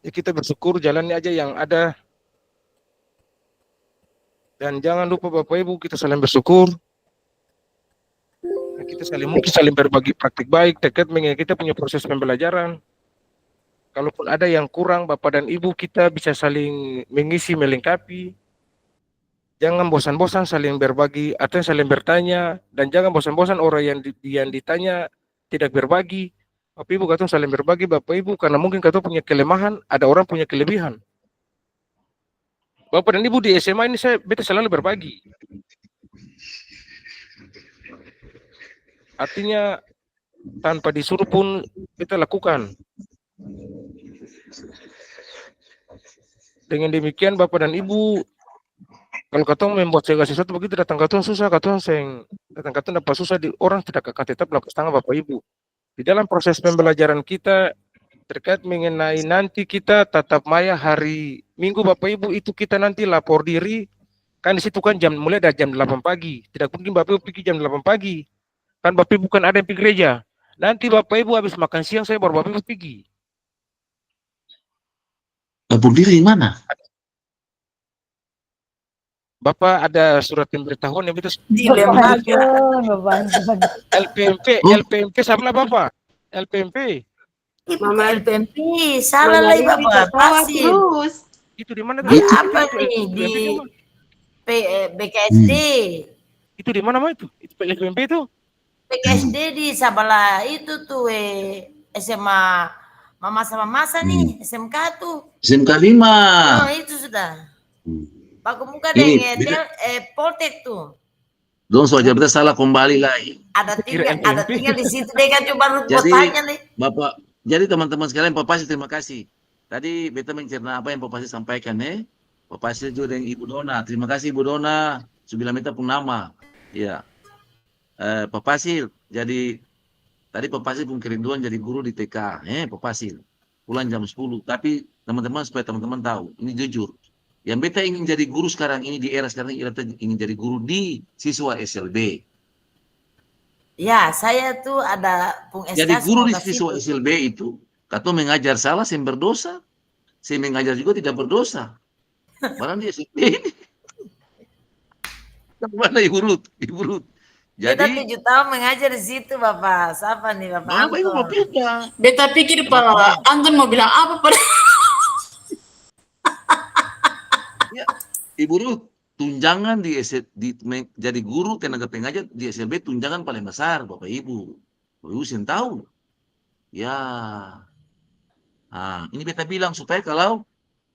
ya kita bersyukur jalannya aja yang ada. Dan jangan lupa Bapak Ibu, kita saling bersyukur. Kita saling berbagi praktik baik terkait dengan kita punya proses pembelajaran. Kalaupun ada yang kurang, Bapak dan Ibu kita bisa saling mengisi, melengkapi. Jangan bosan-bosan saling berbagi atau saling bertanya, dan jangan bosan-bosan orang yang ditanya tidak berbagi. Bapak Ibu katong saling berbagi Bapak Ibu, karena mungkin katong punya kelemahan, ada orang punya kelebihan. Bapak dan Ibu di SMA ini beta selalu berbagi. Artinya tanpa disuruh pun kita lakukan. Dengan demikian Bapak dan Ibu, kalau katong membuat segala sesuatu begitu, datang katong susah, datang dapat susah, di orang tidak akan tetap lepas tangan Bapak Ibu. Di dalam proses pembelajaran kita terkait mengenai nanti kita tatap maya hari Minggu Bapak Ibu, itu kita nanti lapor diri, kan di situ kan mulai dari jam 8 pagi. Tidak mungkin Bapak Ibu pergi jam 8 pagi. Kan Bapak Ibu kan ada yang pergi gereja. Nanti Bapak Ibu habis makan siang saya baru Bapak Ibu pergi. Lapor diri di mana? Bapak ada surat pemberitahuan yang itu Di lembaga. LPMP salah Bapak. LPMP. Mama LPMP, salah lagi Bapak. Pasti. Itu di mana? Di apa nih? Di BKSD. Itu di mana itu? Itu LPMP itu? BKSD di Sabala itu tuh SMA Mama sama Masa nih, SMK tuh. SMK 5. Oh, itu sudah. Paku muka dengan Poltek tuh. Dong soal jabatan salah kembali lagi. Ada tinggal di situ deh kan, coba tanya nih. Bapak, jadi teman-teman sekalian, Pak Pasil terima kasih. Tadi beta mencerna apa yang Pak Pasil sampaikan Pak Pasil juga dengan Ibu Dona. Terima kasih Ibu Dona, sudah beta pun nama. Ya. Pak Pasil, jadi tadi Pak Pasil pun kerinduan jadi guru di TK. Pak Pasil, pulang jam 10. Tapi teman-teman, supaya teman-teman tahu, ini jujur. Yang beta ingin jadi guru sekarang ini, di era sekarang ini, beta ingin jadi guru di siswa SLB. Ya, saya tuh ada SK. Jadi guru di siswa SLB itu, kata mengajar salah, saya berdosa. Saya mengajar juga tidak berdosa. Barang dia SLB ini. Mana Ibu Ruth? Ibu Ruth. Jadi, kita 7 tahun mengajar di situ, Bapak. Siapa nih, Bapak? Bapak Ibu mau pindah. Beta pikir Pak Anton mau bilang apa pada. Ya, Ibu Ruth, tunjangan jadi guru tenaga pengajar di SLB tunjangan paling besar, Bapak Ibu. Bapak Ibu sih tahu. Ya. Nah, ini beta bilang supaya kalau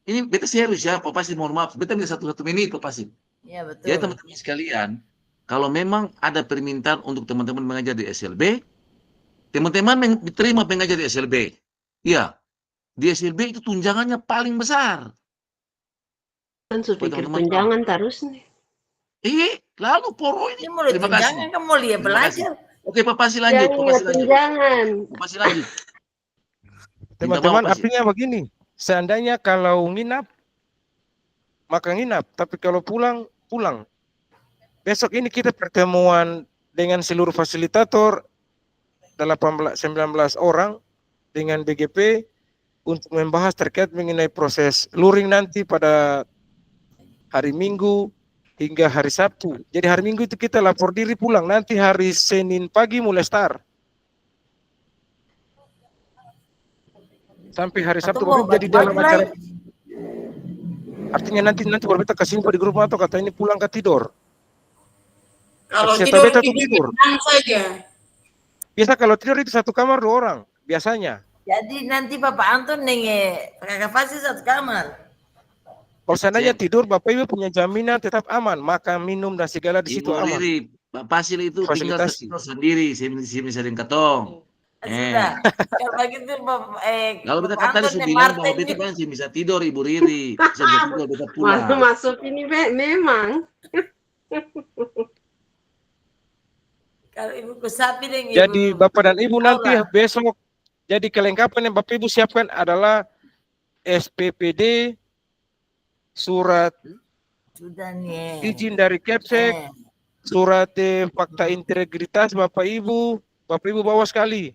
ini beta serius ya, Pak Pasil, mohon maaf. Beta minta 1 menit, Pak Pasil. Ya, betul. Jadi teman-teman sekalian, kalau memang ada permintaan untuk teman-teman mengajar di SLB, teman-teman diterima pengajar di SLB. Iya, di SLB itu tunjangannya paling besar. Kan pikir tunjangan terus nih. Lalu poro ini. Mulai tunjangan kan mau lihat belajar. Oke, Pak Pasil lanjut. Pak Pasil lanjut. Pak Pasil lanjut. Teman-teman, artinya begini. Seandainya kalau nginap, maka nginap. Tapi kalau pulang, pulang. Besok ini kita pertemuan dengan seluruh fasilitator 19 orang dengan BGP untuk membahas terkait mengenai proses luring nanti pada hari Minggu hingga hari Sabtu. Jadi hari Minggu itu kita lapor diri pulang, nanti hari Senin pagi mulai start. Sampai hari Sabtu baru jadi dalam acara. Artinya nanti baru kita kasih info di grup atau kata ini pulang ke tidur. Kalau tidur tidur saja. Biasa kalau tidur itu 1 kamar 2 orang biasanya. Jadi nanti Bapak Anton kakak Fasil 1 kamar. Kalau seandainya tidur, Bapak Ibu punya jaminan tetap aman, makan, minum dan segala di situ aman. Pak Fasil itu tinggal fasilitasi. sendiri, sering katong. Sudah. Kalau begitu Kalau beta Bapak kan tadi Anton nih bilang bahwa Martin beta nih. kan bisa tidur Ibu Riri, bisa tidur beta pulang. Masuk ini memang. Kalau ibu ku sapi deh ibu. Jadi Bapak dan Ibu nanti Laura. besok, jadi kelengkapan yang Bapak Ibu siapkan adalah SPPD, surat Sudah nih. izin dari Kepsek, surat fakta integritas Bapak Ibu bawa sekali.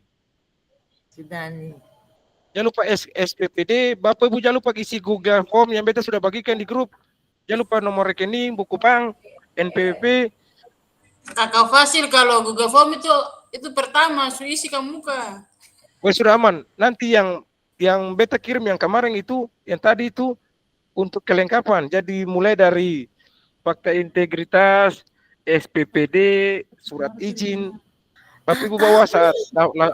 Sudah nih. Jangan lupa SPPD, Bapak Ibu jangan lupa isi Google Form yang beta sudah bagikan di grup. Jangan lupa nomor rekening, buku bank, NPWP. Kakak Fasil kalau Google Form itu pertama, isi ke muka. Wes sudah aman. Nanti yang beta kirim yang kemarin itu, yang tadi itu untuk kelengkapan. Jadi mulai dari fakta integritas, SPPD, surat izin. Bapak Ibu bawa saat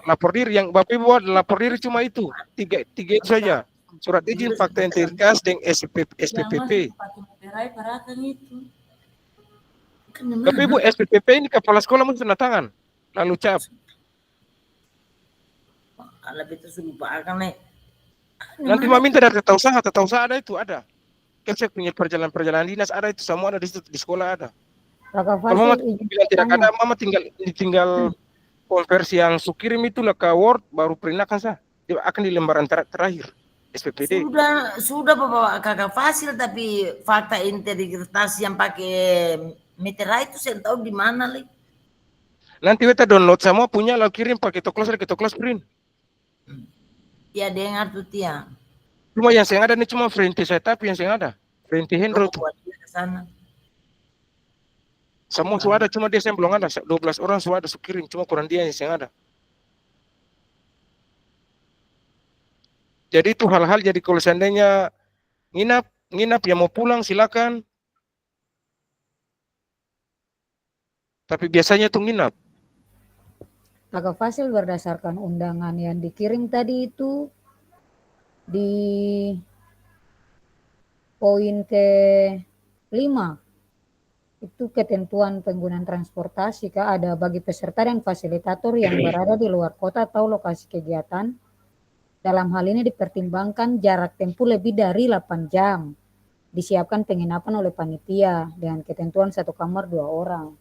lapor diri, yang Bapak Ibu bawa lapor diri cuma itu, tiga itu saja. Surat izin, fakta integritas, dan SPPP. Bapak Ibu SPPP ini kepala sekolah mesti tanda tangan, lalu cap. Kalau itu sudah lupakan nih. Nanti mau minta dari tata usaha ada itu, ada. Kepsek punya perjalanan dinas ada itu, semua ada di situ, di sekolah ada. Kakak Kalau Mama Fasil, bilang tidak ada, Mama tinggal konversi yang sukirim itu lah ke Word, baru perinakan sah. Dia akan di lembaran terakhir SPPD. Sudah Bapak Kakak Fasil, tapi fakta integritas yang pakai meterai itu saya tahu di mana lagi. Nanti beta download semua punya, lalu kirim pakai toklas print. Ya dengar tuh Tia. Cuma yang saya ada ini cuma Frente saya, tapi yang saya ada Frente Hendro tuh. Semua sudah ada, cuma dia yang belum ada. 12 orang sudah ada kirim, cuma kurang dia yang saya ada. Jadi itu hal-hal, jadi kalau seandainya nginap yang mau pulang silakan. Tapi biasanya tuh nginap. Kakak Fasil berdasarkan undangan yang dikirim tadi itu di poin ke-5 itu ketentuan penggunaan transportasi ada bagi peserta dan fasilitator yang berada di luar kota atau lokasi kegiatan. Dalam hal ini dipertimbangkan jarak tempuh lebih dari 8 jam. Disiapkan penginapan oleh panitia dengan ketentuan 1 kamar 2 orang.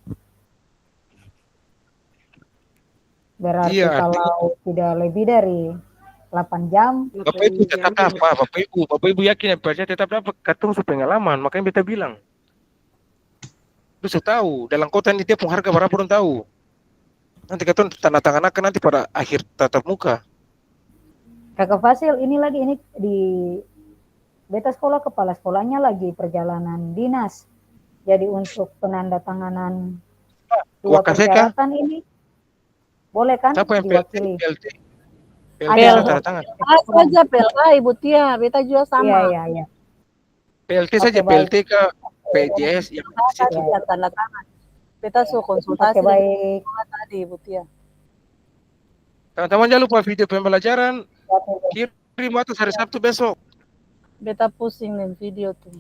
Berarti kalau tidak lebih dari 8 jam. Bapak Ibu tetap apa? Bapak Ibu yakin ya baca tetap dapat kartu pengalaman, makanya beta bilang. Lu sudah tahu dalam kota ini dia pun harga berapa pun tahu. Nanti kata tanda tangan akan nanti pada akhir tatap muka. Kakak Fasil ini di beta sekolah, kepala sekolahnya lagi perjalanan dinas. Jadi untuk penandatanganan 2 persyaratan ini boleh kan? Siapa yang diwakili? PLT? Ada saja PLT Ibu Tia, beta juga sama. Iya. PLT saja, PLT ke PTS yang tanda tangan. Beta konsultasi baik tadi Ibu Tia. Teman-teman jangan lupa video pembelajaran kirim waktu hari Sabtu besok. Beta pusing dengan video tuh.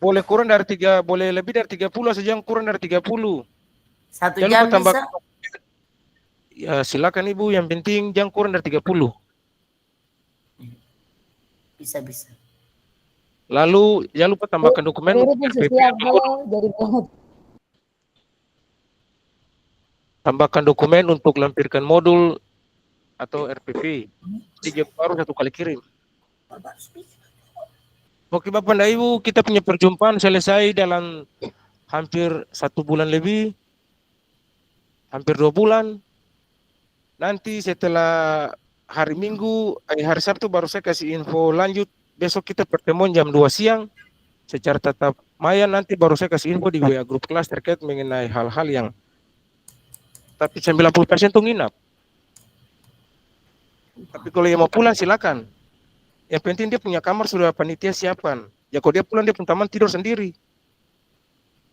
Boleh kurang dari 3, boleh lebih dari 30 saja, yang kurang dari 30. 1 jam bisa? Ya silakan Ibu, yang penting jangan kurang dari 30. Bisa. Lalu jangan lupa tambahkan dokumen RPP. Tambahkan dokumen untuk lampirkan modul atau RPP. 3 baru 1 kali kirim. Oke Bapak dan Ibu, kita punya perjumpaan selesai dalam hampir 1 bulan lebih. Hampir 2 bulan. Nanti setelah hari Minggu, hari Sabtu baru saya kasih info lanjut. Besok kita pertemuan jam 2 siang. Secara tatap maya nanti baru saya kasih info di WA grup kelas terkait mengenai hal-hal yang tapi 90% itu nginap. Tapi kalau yang mau pulang silakan. Yang penting dia punya kamar sudah panitia siapkan. Ya kalau dia pulang dia pun taman tidur sendiri.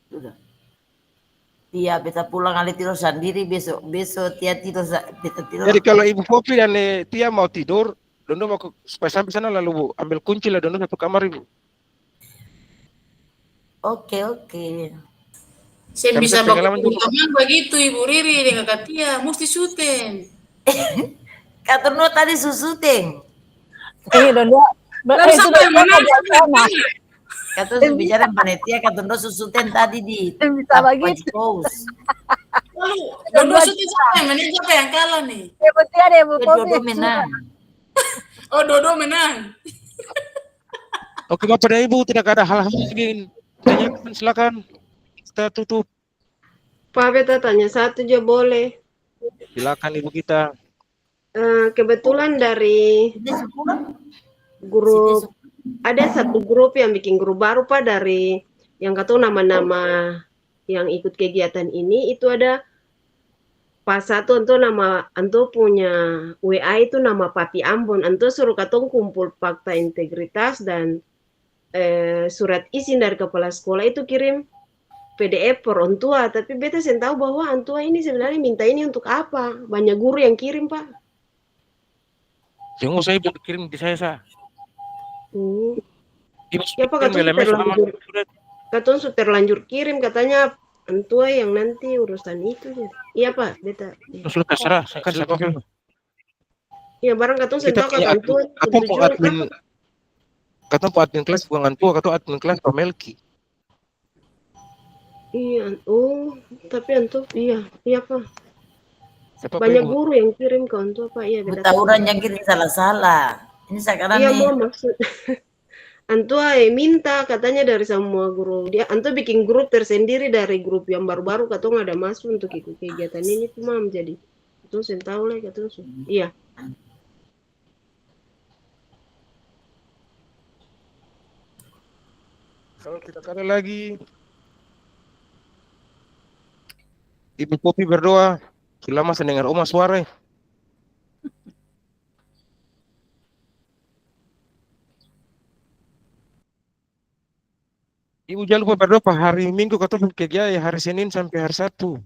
Sudah. Tia beta pulang kali tidur sendiri besok Tia tidur. Jadi kalau Ibu Popi dan Tia mau tidur, Dondo mau supaya sampai sana lalu ambil kunci lah Dondo 1 kamar Ibu. Oke. Saya Kami bisa saya pengalaman baku juga. teman begitu Ibu Riri dengan Katia, mesti syuting. Katono tadi susuteng. Lalu Lalu itu siapa yang menang? sama. Katono bicara panitia, katono susuten tadi di Bisa begitu. post. Lalu dua-dua syuting siapa yang menang, siapa yang kalah nih? Yang penting ada yang Dua-dua menang. Oh, dua-dua menang. Oke Bapak dan Ibu, tidak ada hal-hal lagi. Tanyakan, silakan. Kita tutup. Pak Beta tanya satu aja boleh. Silakan Ibu kita. Kebetulan dari grup, ada satu grup yang bikin grup baru Pak, dari yang kata nama-nama yang ikut kegiatan ini, itu ada pas satu untuk nama anto punya WA itu nama Papi Ambon, anto suruh katong kumpul fakta integritas dan surat izin dari kepala sekolah itu kirim PDF per orang tua, tapi beta sen tahu bahwa orang tua ini sebenarnya minta ini untuk apa. Banyak guru yang kirim Pak. Jangan saya kirim di saya. Ya Pak, katong sudah terlanjur kirim, katanya orang tua yang nanti urusan itu. Iya Pak, beta. Sudah terserah, saya pakai. Iya, barang katong sen tahu kata orang tua tujuan apa. Kata Pak admin kelas bukan orang tua, kata admin kelas Pak Melki. Iya, tapi antu, iya Pak. Banyak guru yang kirim ke antu Pak, iya beda. Tawuran yang kirim salah-salah. Ini sekarang iya, nih. Maksud. Antu minta katanya dari semua guru. Dia antu bikin grup tersendiri dari grup yang baru-baru, katong ada masuk untuk ikut kegiatan ini tuh Mam. Jadi itu sen tahu lah katong. Iya. Kalau tidak ada lagi, Ibu Popi berdoa. Selama saya dengar Oma suara. Ibu jangan lupa berdoa Pak, hari Minggu katong kegiatan hari Senin sampai hari Sabtu.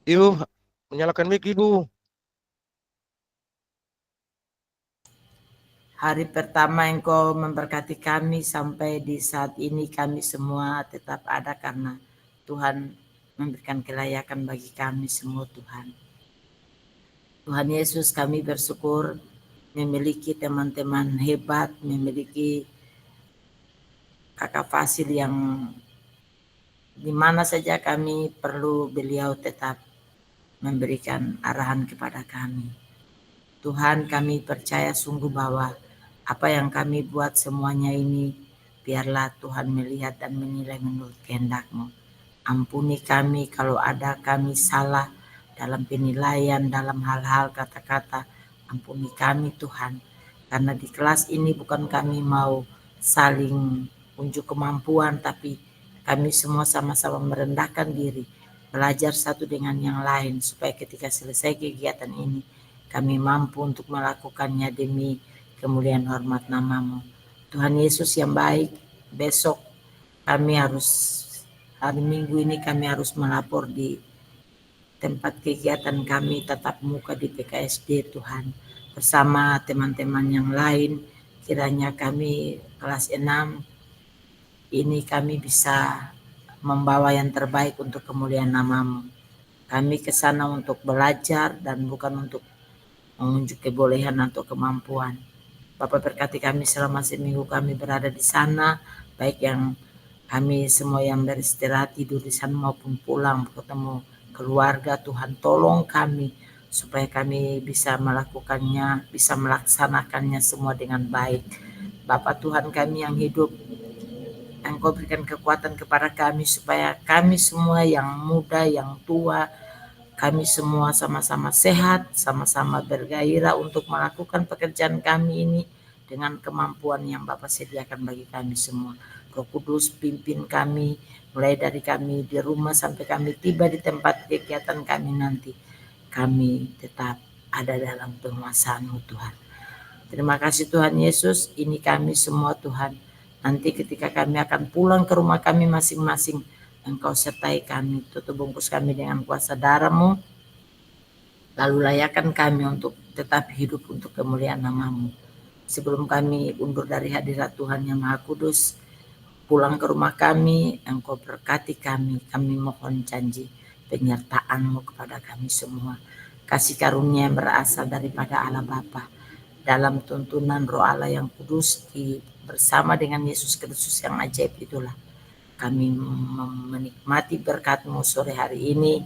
Ibu, menyalakan mic Ibu. Hari pertama Engkau memberkati kami sampai di saat ini kami semua tetap ada karena Tuhan memberikan kelayakan bagi kami semua Tuhan. Tuhan Yesus, kami bersyukur memiliki teman-teman hebat, memiliki Kakak Fasil yang di mana saja kami perlu beliau tetap memberikan arahan kepada kami. Tuhan, kami percaya sungguh bahwa apa yang kami buat semuanya ini biarlah Tuhan melihat dan menilai menurut kehendak-Mu. Ampuni kami kalau ada kami salah dalam penilaian, dalam hal-hal kata-kata. Ampuni kami Tuhan, karena di kelas ini bukan kami mau saling unjuk kemampuan, tapi kami semua sama-sama merendahkan diri, belajar satu dengan yang lain, supaya ketika selesai kegiatan ini, kami mampu untuk melakukannya demi kemuliaan hormat nama-Mu. Tuhan Yesus yang baik, besok kami harus, hari Minggu ini kami harus melapor di tempat kegiatan kami tatap muka di PKSD Tuhan. Bersama teman-teman yang lain, kiranya kami kelas 6 ini kami bisa membawa yang terbaik untuk kemuliaan nama-Mu. Kami ke sana untuk belajar dan bukan untuk menunjuk kebolehan atau kemampuan. Bapak berkati kami selama seminggu kami berada di sana, baik yang kami semua yang beristirahat tidur di sana maupun pulang ketemu keluarga. Tuhan tolong kami supaya kami bisa melakukannya, bisa melaksanakannya semua dengan baik. Bapak Tuhan kami yang hidup, Engkau berikan kekuatan kepada kami supaya kami semua yang muda, yang tua, kami semua sama-sama sehat, sama-sama bergairah untuk melakukan pekerjaan kami ini dengan kemampuan yang Bapa sediakan bagi kami semua. Roh Kudus pimpin kami, mulai dari kami di rumah sampai kami tiba di tempat kegiatan kami nanti. Kami tetap ada dalam penguasaan-Mu Tuhan. Terima kasih Tuhan Yesus, ini kami semua Tuhan. Nanti ketika kami akan pulang ke rumah kami masing-masing, Engkau sertai kami, tutup bungkus kami dengan kuasa darah-Mu, lalu layakan kami untuk tetap hidup untuk kemuliaan nama-Mu. Sebelum kami undur dari hadirat Tuhan yang Maha Kudus, pulang ke rumah kami, Engkau berkati kami mohon janji penyertaan-Mu kepada kami semua. Kasih karunia yang berasal daripada Allah Bapa, dalam tuntunan Roh Allah yang kudus, bersama dengan Yesus Kristus yang ajaib itulah kami menikmati berkat-Mu sore hari ini,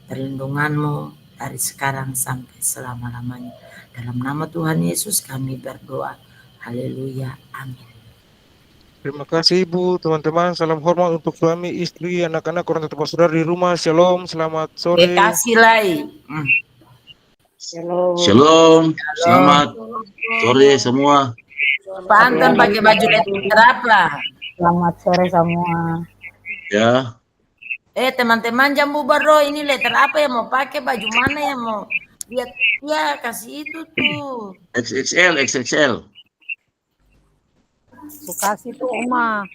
perlindungan-Mu dari sekarang sampai selama-lamanya. Dalam nama Tuhan Yesus kami berdoa. Haleluya. Amin. Terima kasih Ibu, teman-teman. Salam hormat untuk suami, istri, anak-anak, orang tua saudara di rumah. Shalom, selamat sore. Kasih lai. Shalom. Selamat sore semua. Pak Anton pakai baju terap lah. Selamat sore semua. Ya. Teman-teman jam bubar roh, ini letter apa yang mau pakai, baju mana yang mau lihat, ya kasih itu tuh. XXL. Sukasi tuh Oma.